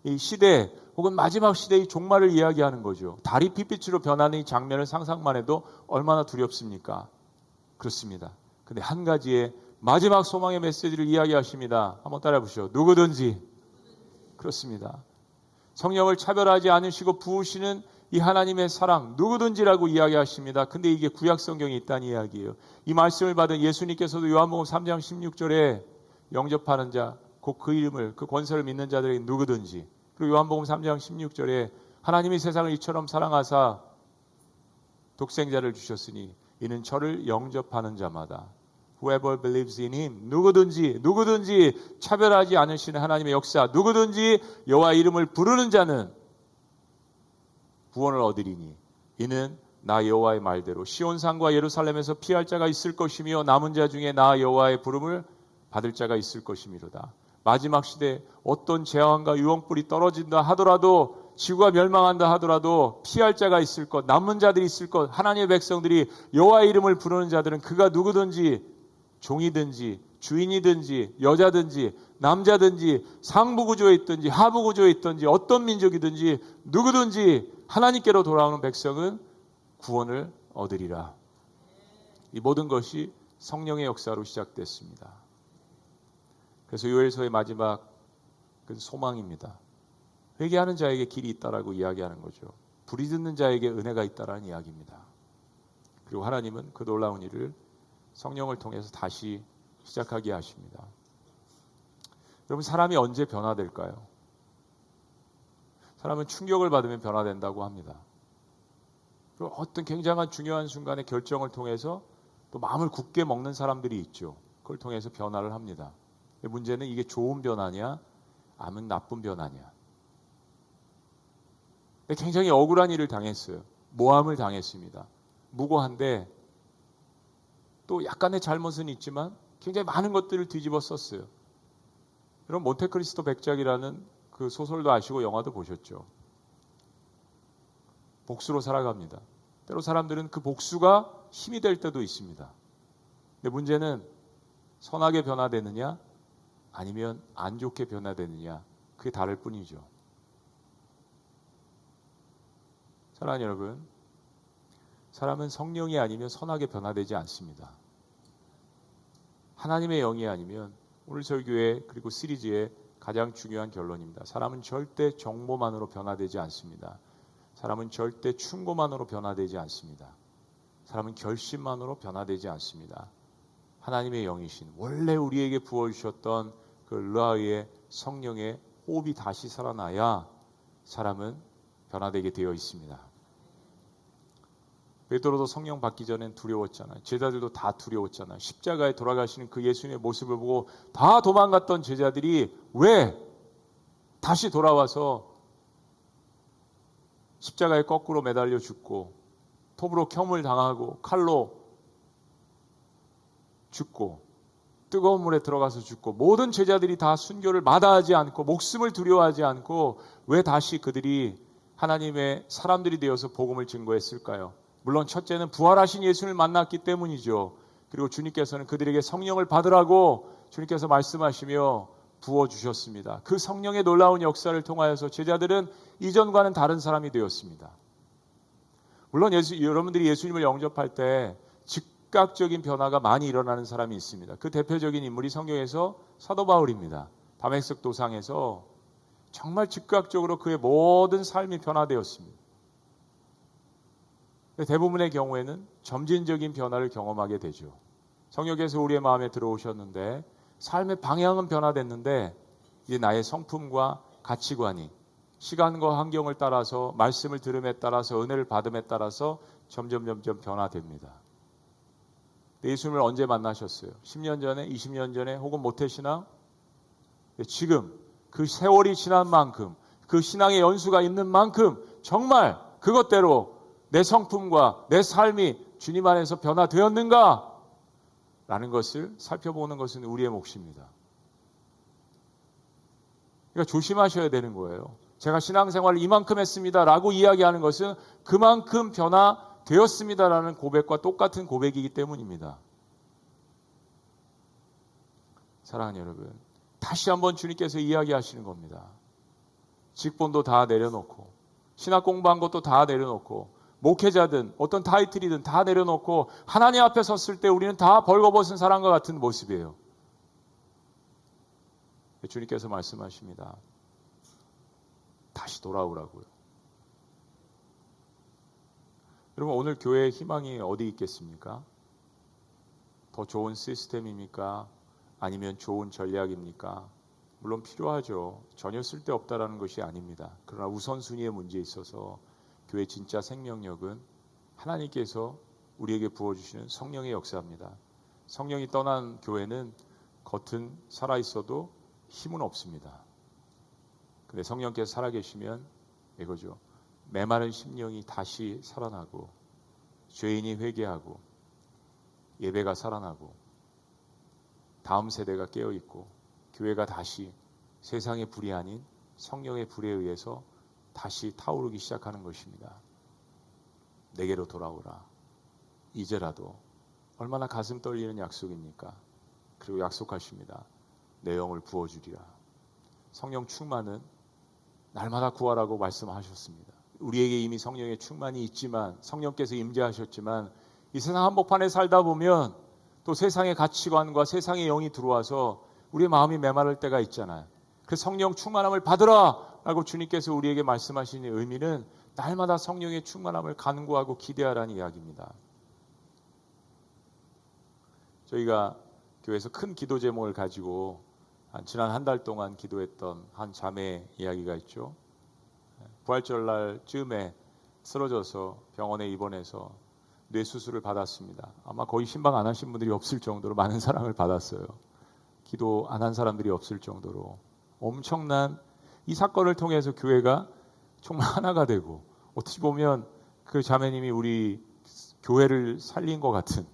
이 시대 혹은 마지막 시대의 종말을 이야기하는 거죠. 달이 핏빛으로 변하는 이 장면을 상상만 해도 얼마나 두렵습니까? 그렇습니다. 근데 한 가지의 마지막 소망의 메시지를 이야기하십니다. 한번 따라해 보시죠. 누구든지. 그렇습니다. 성령을 차별하지 않으시고 부으시는 이 하나님의 사랑, 누구든지라고 이야기하십니다. 근데 이게 구약 성경에 있다는 이야기예요. 이 말씀을 받은 예수님께서도 요한복음 3장 16절에 영접하는 자, 곧 그 이름을, 그 권세를 믿는 자들에게 누구든지, 그리고 요한복음 3장 16절에 하나님이 세상을 이처럼 사랑하사 독생자를 주셨으니 이는 저를 영접하는 자마다, Whoever believes in him, 누구든지 차별하지 않으시는 하나님의 역사, 누구든지 여호와 이름을 부르는 자는 구원을 얻으리니 이는 나 여호와의 말대로 시온산과 예루살렘에서 피할 자가 있을 것이며 남은 자 중에 나 여호와의 부름을 받을 자가 있을 것이미로다. 마지막 시대 어떤 재앙과 유황불이 떨어진다 하더라도, 지구가 멸망한다 하더라도 피할 자가 있을 것, 남은 자들이 있을 것, 하나님의 백성들이 여호와의 이름을 부르는 자들은 그가 누구든지, 종이든지 주인이든지 여자든지 남자든지 상부 구조에 있든지 하부 구조에 있든지 어떤 민족이든지 누구든지 하나님께로 돌아오는 백성은 구원을 얻으리라. 이 모든 것이 성령의 역사로 시작됐습니다. 그래서 요엘서의 마지막 그 소망입니다. 회개하는 자에게 길이 있다라고 이야기하는 거죠. 불이 듣는 자에게 은혜가 있다라는 이야기입니다. 그리고 하나님은 그 놀라운 일을 성령을 통해서 다시 시작하게 하십니다. 여러분, 사람이 언제 변화될까요? 사람은 충격을 받으면 변화된다고 합니다. 어떤 굉장한 중요한 순간의 결정을 통해서 또 마음을 굳게 먹는 사람들이 있죠. 그걸 통해서 변화를 합니다. 문제는 이게 좋은 변화냐 아니면 나쁜 변화냐. 굉장히 억울한 일을 당했어요. 모함을 당했습니다. 무고한데 또 약간의 잘못은 있지만 굉장히 많은 것들을 뒤집어 썼어요. 여러분, 몬테크리스토 백작이라는 그 소설도 아시고 영화도 보셨죠? 복수로 살아갑니다. 때로 사람들은 그 복수가 힘이 될 때도 있습니다. 근데 문제는 선하게 변화되느냐 아니면 안 좋게 변화되느냐, 그게 다를 뿐이죠. 사랑하는 여러분, 사람은 성령이 아니면 선하게 변화되지 않습니다. 하나님의 영이 아니면, 오늘 저희 교회 그리고 시리즈의 가장 중요한 결론입니다. 사람은 절대 정보만으로 변화되지 않습니다. 사람은 절대 충고만으로 변화되지 않습니다. 사람은 결심만으로 변화되지 않습니다. 하나님의 영이신, 원래 우리에게 부어주셨던 그 르아의 성령의 호흡이 다시 살아나야 사람은 변화되게 되어 있습니다. 베드로도 성령 받기 전엔 두려웠잖아요. 제자들도 다 두려웠잖아요. 십자가에 돌아가시는 그 예수님의 모습을 보고 다 도망갔던 제자들이 왜 다시 돌아와서 십자가에 거꾸로 매달려 죽고 톱으로 켬을 당하고 칼로 죽고 뜨거운 물에 들어가서 죽고, 모든 제자들이 다 순교를 마다하지 않고 목숨을 두려워하지 않고 왜 다시 그들이 하나님의 사람들이 되어서 복음을 증거했을까요? 물론 첫째는 부활하신 예수를 만났기 때문이죠. 그리고 주님께서는 그들에게 성령을 받으라고 주님께서 말씀하시며 부어주셨습니다. 그 성령의 놀라운 역사를 통하여서 제자들은 이전과는 다른 사람이 되었습니다. 물론 여러분들이 예수님을 영접할 때 즉각적인 변화가 많이 일어나는 사람이 있습니다. 그 대표적인 인물이 성경에서 사도 바울입니다. 다메섹 도상에서 정말 즉각적으로 그의 모든 삶이 변화되었습니다. 대부분의 경우에는 점진적인 변화를 경험하게 되죠. 성령께서 우리의 마음에 들어오셨는데 삶의 방향은 변화됐는데 이제 나의 성품과 가치관이 시간과 환경을 따라서, 말씀을 들음에 따라서, 은혜를 받음에 따라서 점점 변화됩니다. 예수님을 언제 만나셨어요? 10년 전에, 20년 전에, 혹은 모태신앙? 지금 그 세월이 지난 만큼, 그 신앙의 연수가 있는 만큼 정말 그것대로 내 성품과 내 삶이 주님 안에서 변화되었는가? 라는 것을 살펴보는 것은 우리의 몫입니다. 그러니까 조심하셔야 되는 거예요. 제가 신앙생활을 이만큼 했습니다 라고 이야기하는 것은 그만큼 변화되었습니다 라는 고백과 똑같은 고백이기 때문입니다. 사랑하는 여러분, 다시 한번 주님께서 이야기하시는 겁니다. 직분도 다 내려놓고, 신학 공부한 것도 다 내려놓고, 목회자든 어떤 타이틀이든 다 내려놓고 하나님 앞에 섰을 때 우리는 다 벌거벗은 사람과 같은 모습이에요. 주님께서 말씀하십니다. 다시 돌아오라고요. 여러분, 오늘 교회의 희망이 어디 있겠습니까? 더 좋은 시스템입니까? 아니면 좋은 전략입니까? 물론 필요하죠. 전혀 쓸데없다라는 것이 아닙니다. 그러나 우선순위의 문제에 있어서 교회의 진짜 생명력은 하나님께서 우리에게 부어주시는 성령의 역사입니다. 성령이 떠난 교회는 겉은 살아있어도 힘은 없습니다. 근데 성령께서 살아계시면 이거죠. 메마른 심령이 다시 살아나고, 죄인이 회개하고, 예배가 살아나고, 다음 세대가 깨어있고, 교회가 다시 세상의 불이 아닌 성령의 불에 의해서 다시 타오르기 시작하는 것입니다. 내게로 돌아오라. 이제라도. 얼마나 가슴 떨리는 약속입니까? 그리고 약속하십니다. 내 영을 부어주리라. 성령 충만은 날마다 구하라고 말씀하셨습니다. 우리에게 이미 성령의 충만이 있지만, 성령께서 임재하셨지만, 이 세상 한복판에 살다 보면 또 세상의 가치관과 세상의 영이 들어와서 우리의 마음이 메마를 때가 있잖아요. 그 성령 충만함을 받으라 라고 주님께서 우리에게 말씀하시는 의미는 날마다 성령의 충만함을 간구하고 기대하라는 이야기입니다. 저희가 교회에서 큰 기도 제목을 가지고 지난 한 달 동안 기도했던 한 자매 이야기가 있죠. 부활절날 쯤에 쓰러져서 병원에 입원해서 뇌수술을 받았습니다. 아마 거의 신방 안 하신 분들이 없을 정도로 많은 사랑을 받았어요. 기도 안 한 사람들이 없을 정도로 엄청난, 이 사건을 통해서 교회가 정말 하나가 되고, 어떻게 보면 그 자매님이 우리 교회를 살린 것 같은,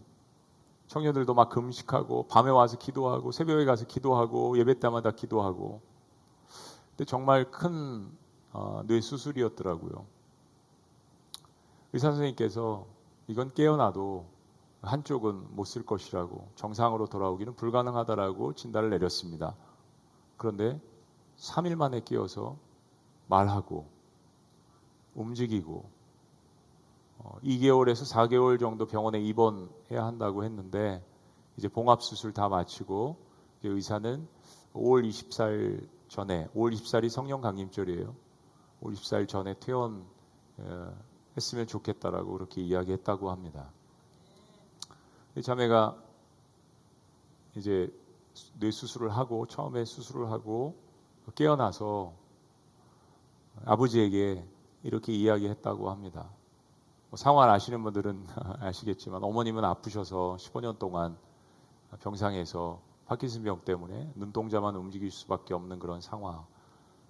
청년들도 막 금식하고 밤에 와서 기도하고 새벽에 가서 기도하고 예배 때마다 기도하고, 근데 정말 큰 뇌수술이었더라고요. 의사 선생님께서 이건 깨어나도 한쪽은 못 쓸 것이라고, 정상으로 돌아오기는 불가능하다라고 진단을 내렸습니다. 그런데 3일 만에 깨어서 말하고 움직이고 2개월에서 4개월 정도 병원에 입원해야 한다고 했는데 이제 봉합 수술 다 마치고 이제 의사는 5월 24일 전에 5월 24일이 성령 강림절이에요. 5월 24일 전에 퇴원했으면 좋겠다라고 그렇게 이야기했다고 합니다. 자매가 이제 뇌 수술을 하고 처음에 수술을 하고 깨어나서 아버지에게 이렇게 이야기했다고 합니다. 상황 아시는 분들은 아시겠지만 어머님은 아프셔서 15년 동안 병상에서 파킨슨병 때문에 눈동자만 움직일 수밖에 없는 그런 상황.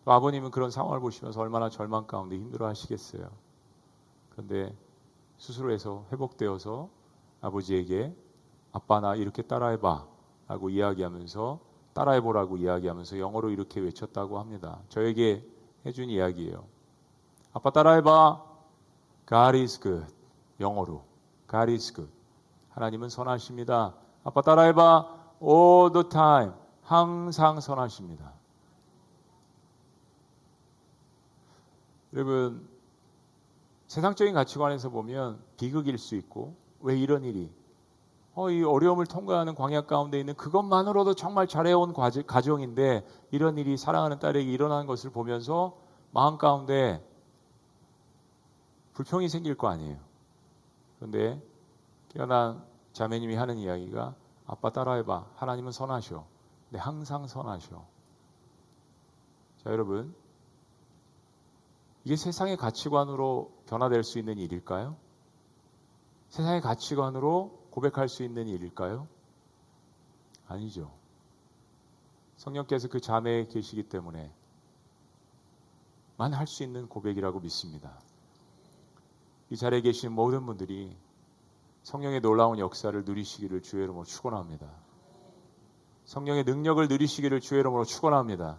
또 아버님은 그런 상황을 보시면서 얼마나 절망 가운데 힘들어 하시겠어요. 그런데 수술을 해서 회복되어서 아버지에게 아빠 나 이렇게 따라해봐 라고 이야기하면서 따라해보라고 이야기하면서 영어로 이렇게 외쳤다고 합니다. 저에게 해준 이야기예요. 아빠 따라해봐. God is good. 영어로 God is good. 하나님은 선하십니다. 아빠 따라해봐. All the time. 항상 선하십니다. 여러분, 세상적인 가치관에서 보면 비극일 수 있고 왜 이런 일이 이 어려움을 통과하는 광야 가운데 있는 그것만으로도 정말 잘해온 가정인데 이런 일이 사랑하는 딸에게 일어나는 것을 보면서 마음 가운데 불평이 생길 거 아니에요. 그런데 깨어난 자매님이 하는 이야기가 아빠 따라해봐. 하나님은 선하셔. 네, 항상 선하셔. 자, 여러분, 이게 세상의 가치관으로 변화될 수 있는 일일까요? 세상의 가치관으로 고백할 수 있는 일일까요? 아니죠. 성령께서 그 자매에 계시기 때문에 만 할 수 있는 고백이라고 믿습니다. 이 자리에 계신 모든 분들이 성령의 놀라운 역사를 누리시기를 주의 이름으로 축원합니다. 성령의 능력을 누리시기를 주의 이름으로 축원합니다.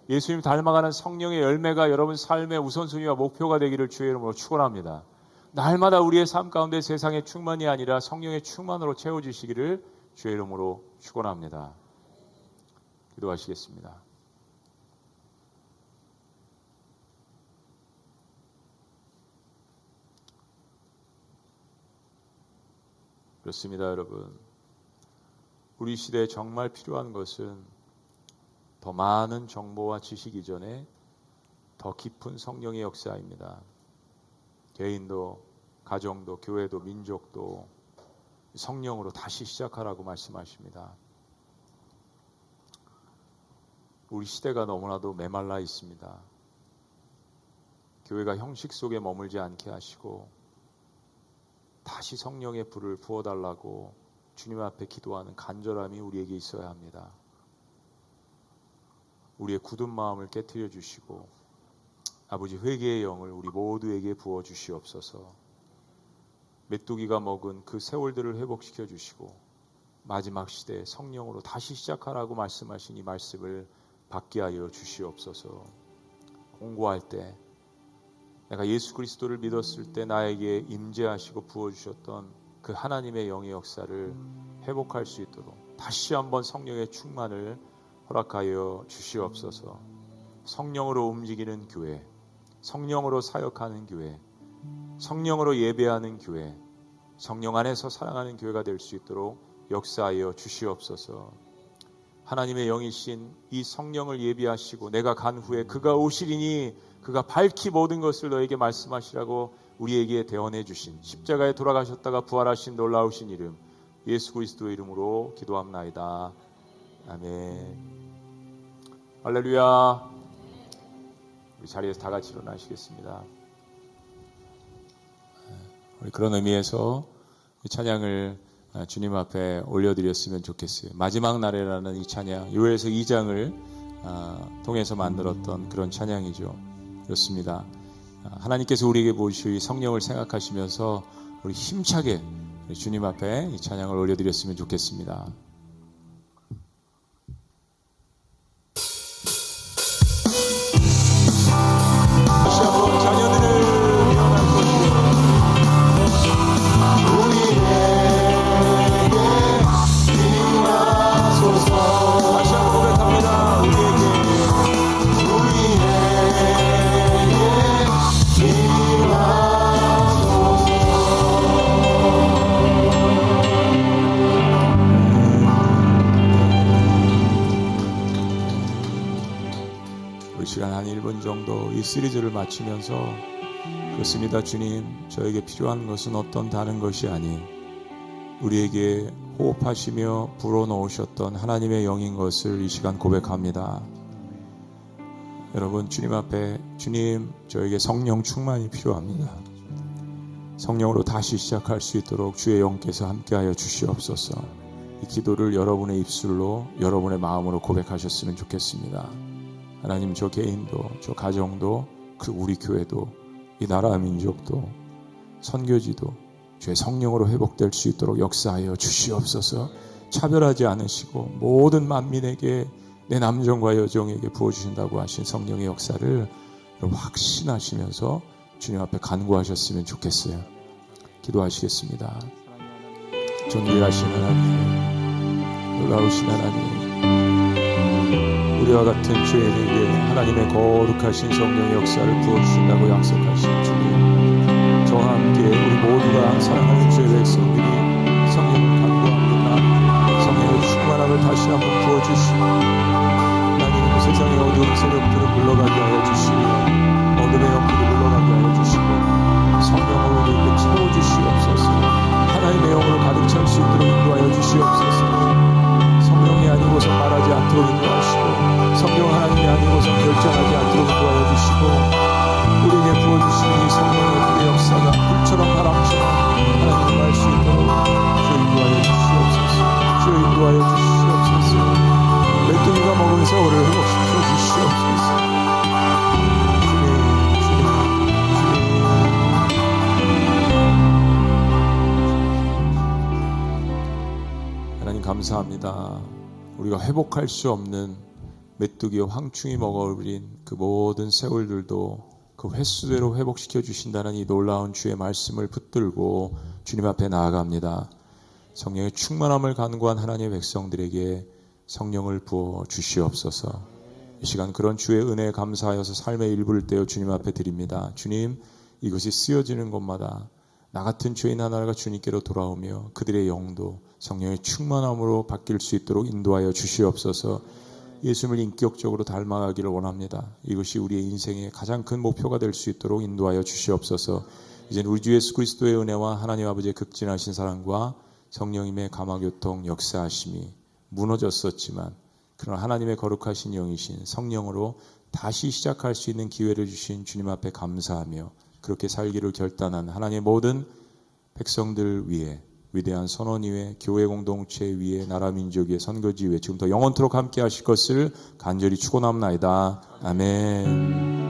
예수님 닮아가는 성령의 열매가 여러분 삶의 우선순위와 목표가 되기를 주의 이름으로 축원합니다. 날마다 우리의 삶 가운데 세상의 충만이 아니라 성령의 충만으로 채워주시기를 주의 이름으로 축원합니다. 기도하시겠습니다. 그렇습니다, 여러분. 우리 시대에 정말 필요한 것은 더 많은 정보와 지식 이전에 더 깊은 성령의 역사입니다. 개인도, 가정도, 교회도, 민족도 성령으로 다시 시작하라고 말씀하십니다. 우리 시대가 너무나도 메말라 있습니다. 교회가 형식 속에 머물지 않게 하시고 다시 성령의 불을 부어달라고 주님 앞에 기도하는 간절함이 우리에게 있어야 합니다. 우리의 굳은 마음을 깨트려 주시고 아버지 회개의 영을 우리 모두에게 부어 주시옵소서. 메뚜기가 먹은 그 세월들을 회복시켜 주시고 마지막 시대에 성령으로 다시 시작하라고 말씀하신 이 말씀을 받게 하여 주시옵소서. 공부할 때 내가 예수 그리스도를 믿었을 때 나에게 임재하시고 부어주셨던 그 하나님의 영의 역사를 회복할 수 있도록 다시 한번 성령의 충만을 허락하여 주시옵소서. 성령으로 움직이는 교회, 성령으로 사역하는 교회, 성령으로 예배하는 교회, 성령 안에서 사랑하는 교회가 될 수 있도록 역사하여 주시옵소서. 하나님의 영이신 이 성령을 예비하시고 내가 간 후에 그가 오시리니 그가 밝히 모든 것을 너에게 말씀하시라고 우리에게 대언해 주신 십자가에 돌아가셨다가 부활하신 놀라우신 이름 예수 그리스도의 이름으로 기도합나이다. 아멘. 할렐루야. 우리 자리에서 다 같이 일어나시겠습니다. 우리 그런 의미에서 이 찬양을 주님 앞에 올려드렸으면 좋겠어요. 마지막 날에라는 이 찬양, 요엘서 2장을 통해서 만들었던 그런 찬양이죠. 그렇습니다. 하나님께서 우리에게 보여주실 성령을 생각하시면서 우리 힘차게 주님 앞에 이 찬양을 올려드렸으면 좋겠습니다. 다시 한번 자녀들을 위한 다시 한번 고백합니다. 우리에게 임하소서. 정도 이 시리즈를 마치면서 그렇습니다. 주님, 저에게 필요한 것은 어떤 다른 것이 아닌 우리에게 호흡하시며 불어넣으셨던 하나님의 영인 것을 이 시간 고백합니다. 여러분, 주님 앞에 주님, 저에게 성령 충만이 필요합니다. 성령으로 다시 시작할 수 있도록 주의 영께서 함께하여 주시옵소서. 이 기도를 여러분의 입술로 여러분의 마음으로 고백하셨으면 좋겠습니다. 하나님, 저 개인도 저 가정도 그리고 우리 교회도 이 나라 민족도 선교지도 주의 성령으로 회복될 수 있도록 역사하여 주시옵소서. 차별하지 않으시고 모든 만민에게 내 남정과 여정에게 부어주신다고 하신 성령의 역사를 확신하시면서 주님 앞에 간구하셨으면 좋겠어요. 기도하시겠습니다. 존귀하신 하나님, 놀라우신 하나님, 우리와 같은 죄인에게 하나님의 거룩하신 성령의 역사를 부어주신다고 약속하신 주님, 저와 함께 우리 모두가 사랑하는 주의 백성들이 성령을 간구합니다. 성령의 충만함을 다시 한번 부어주시고 하나님, 세상의 어두운 세력들을 물러가게 하여 주시고 어둠의 영들을 물러가게 하여 주시고 성령으로 우리에게 채워주시옵소서. 하나님의 영으로 가득 찰 수 있도록 인도하여 주시옵소서. 성령이 아니고서 말하지 않도록 인도하시고 성령 하나님이 아니고서 결정하지 않도록 인도하여 주시고 우리에게 부어주신 이 성령의 불의 역사가 불처럼 바람처럼 하나님을 알 수 있도록 주여 인도하여 주시옵소서. 주여 인도하여 주시옵소서. 메뚜기가 먹은 새우를 회복시켜 주시옵소서. 하나님 감사합니다. 우리가 회복할 수 없는 메뚜기와 황충이 먹어버린 그 모든 새우들도 그 횟수대로 회복시켜 주신다는 이 놀라운 주의 말씀을 붙들고 주님 앞에 나아갑니다. 성령의 충만함을 간구한 하나님의 백성들에게 성령을 부어 주시옵소서. 이 시간 그런 주의 은혜에 감사하여서 삶의 일부를 떼어 주님 앞에 드립니다. 주님, 이것이 쓰여지는 곳마다 나 같은 죄인 하나가 주님께로 돌아오며 그들의 영도 성령의 충만함으로 바뀔 수 있도록 인도하여 주시옵소서. 예수님을 인격적으로 닮아가기를 원합니다. 이것이 우리의 인생의 가장 큰 목표가 될 수 있도록 인도하여 주시옵소서. 이제는 우리 주 예수 그리스도의 은혜와 하나님 아버지의 극진하신 사랑과 성령님의 감화교통 역사하심이 무너졌었지만 그러나 하나님의 거룩하신 영이신 성령으로 다시 시작할 수 있는 기회를 주신 주님 앞에 감사하며 그렇게 살기를 결단한 하나님의 모든 백성들 위해 위대한 선언 위에 교회 공동체 위에 나라 민족 위에 선거지 위에 지금부터 영원토록 함께 하실 것을 간절히 축원합나이다. 아멘.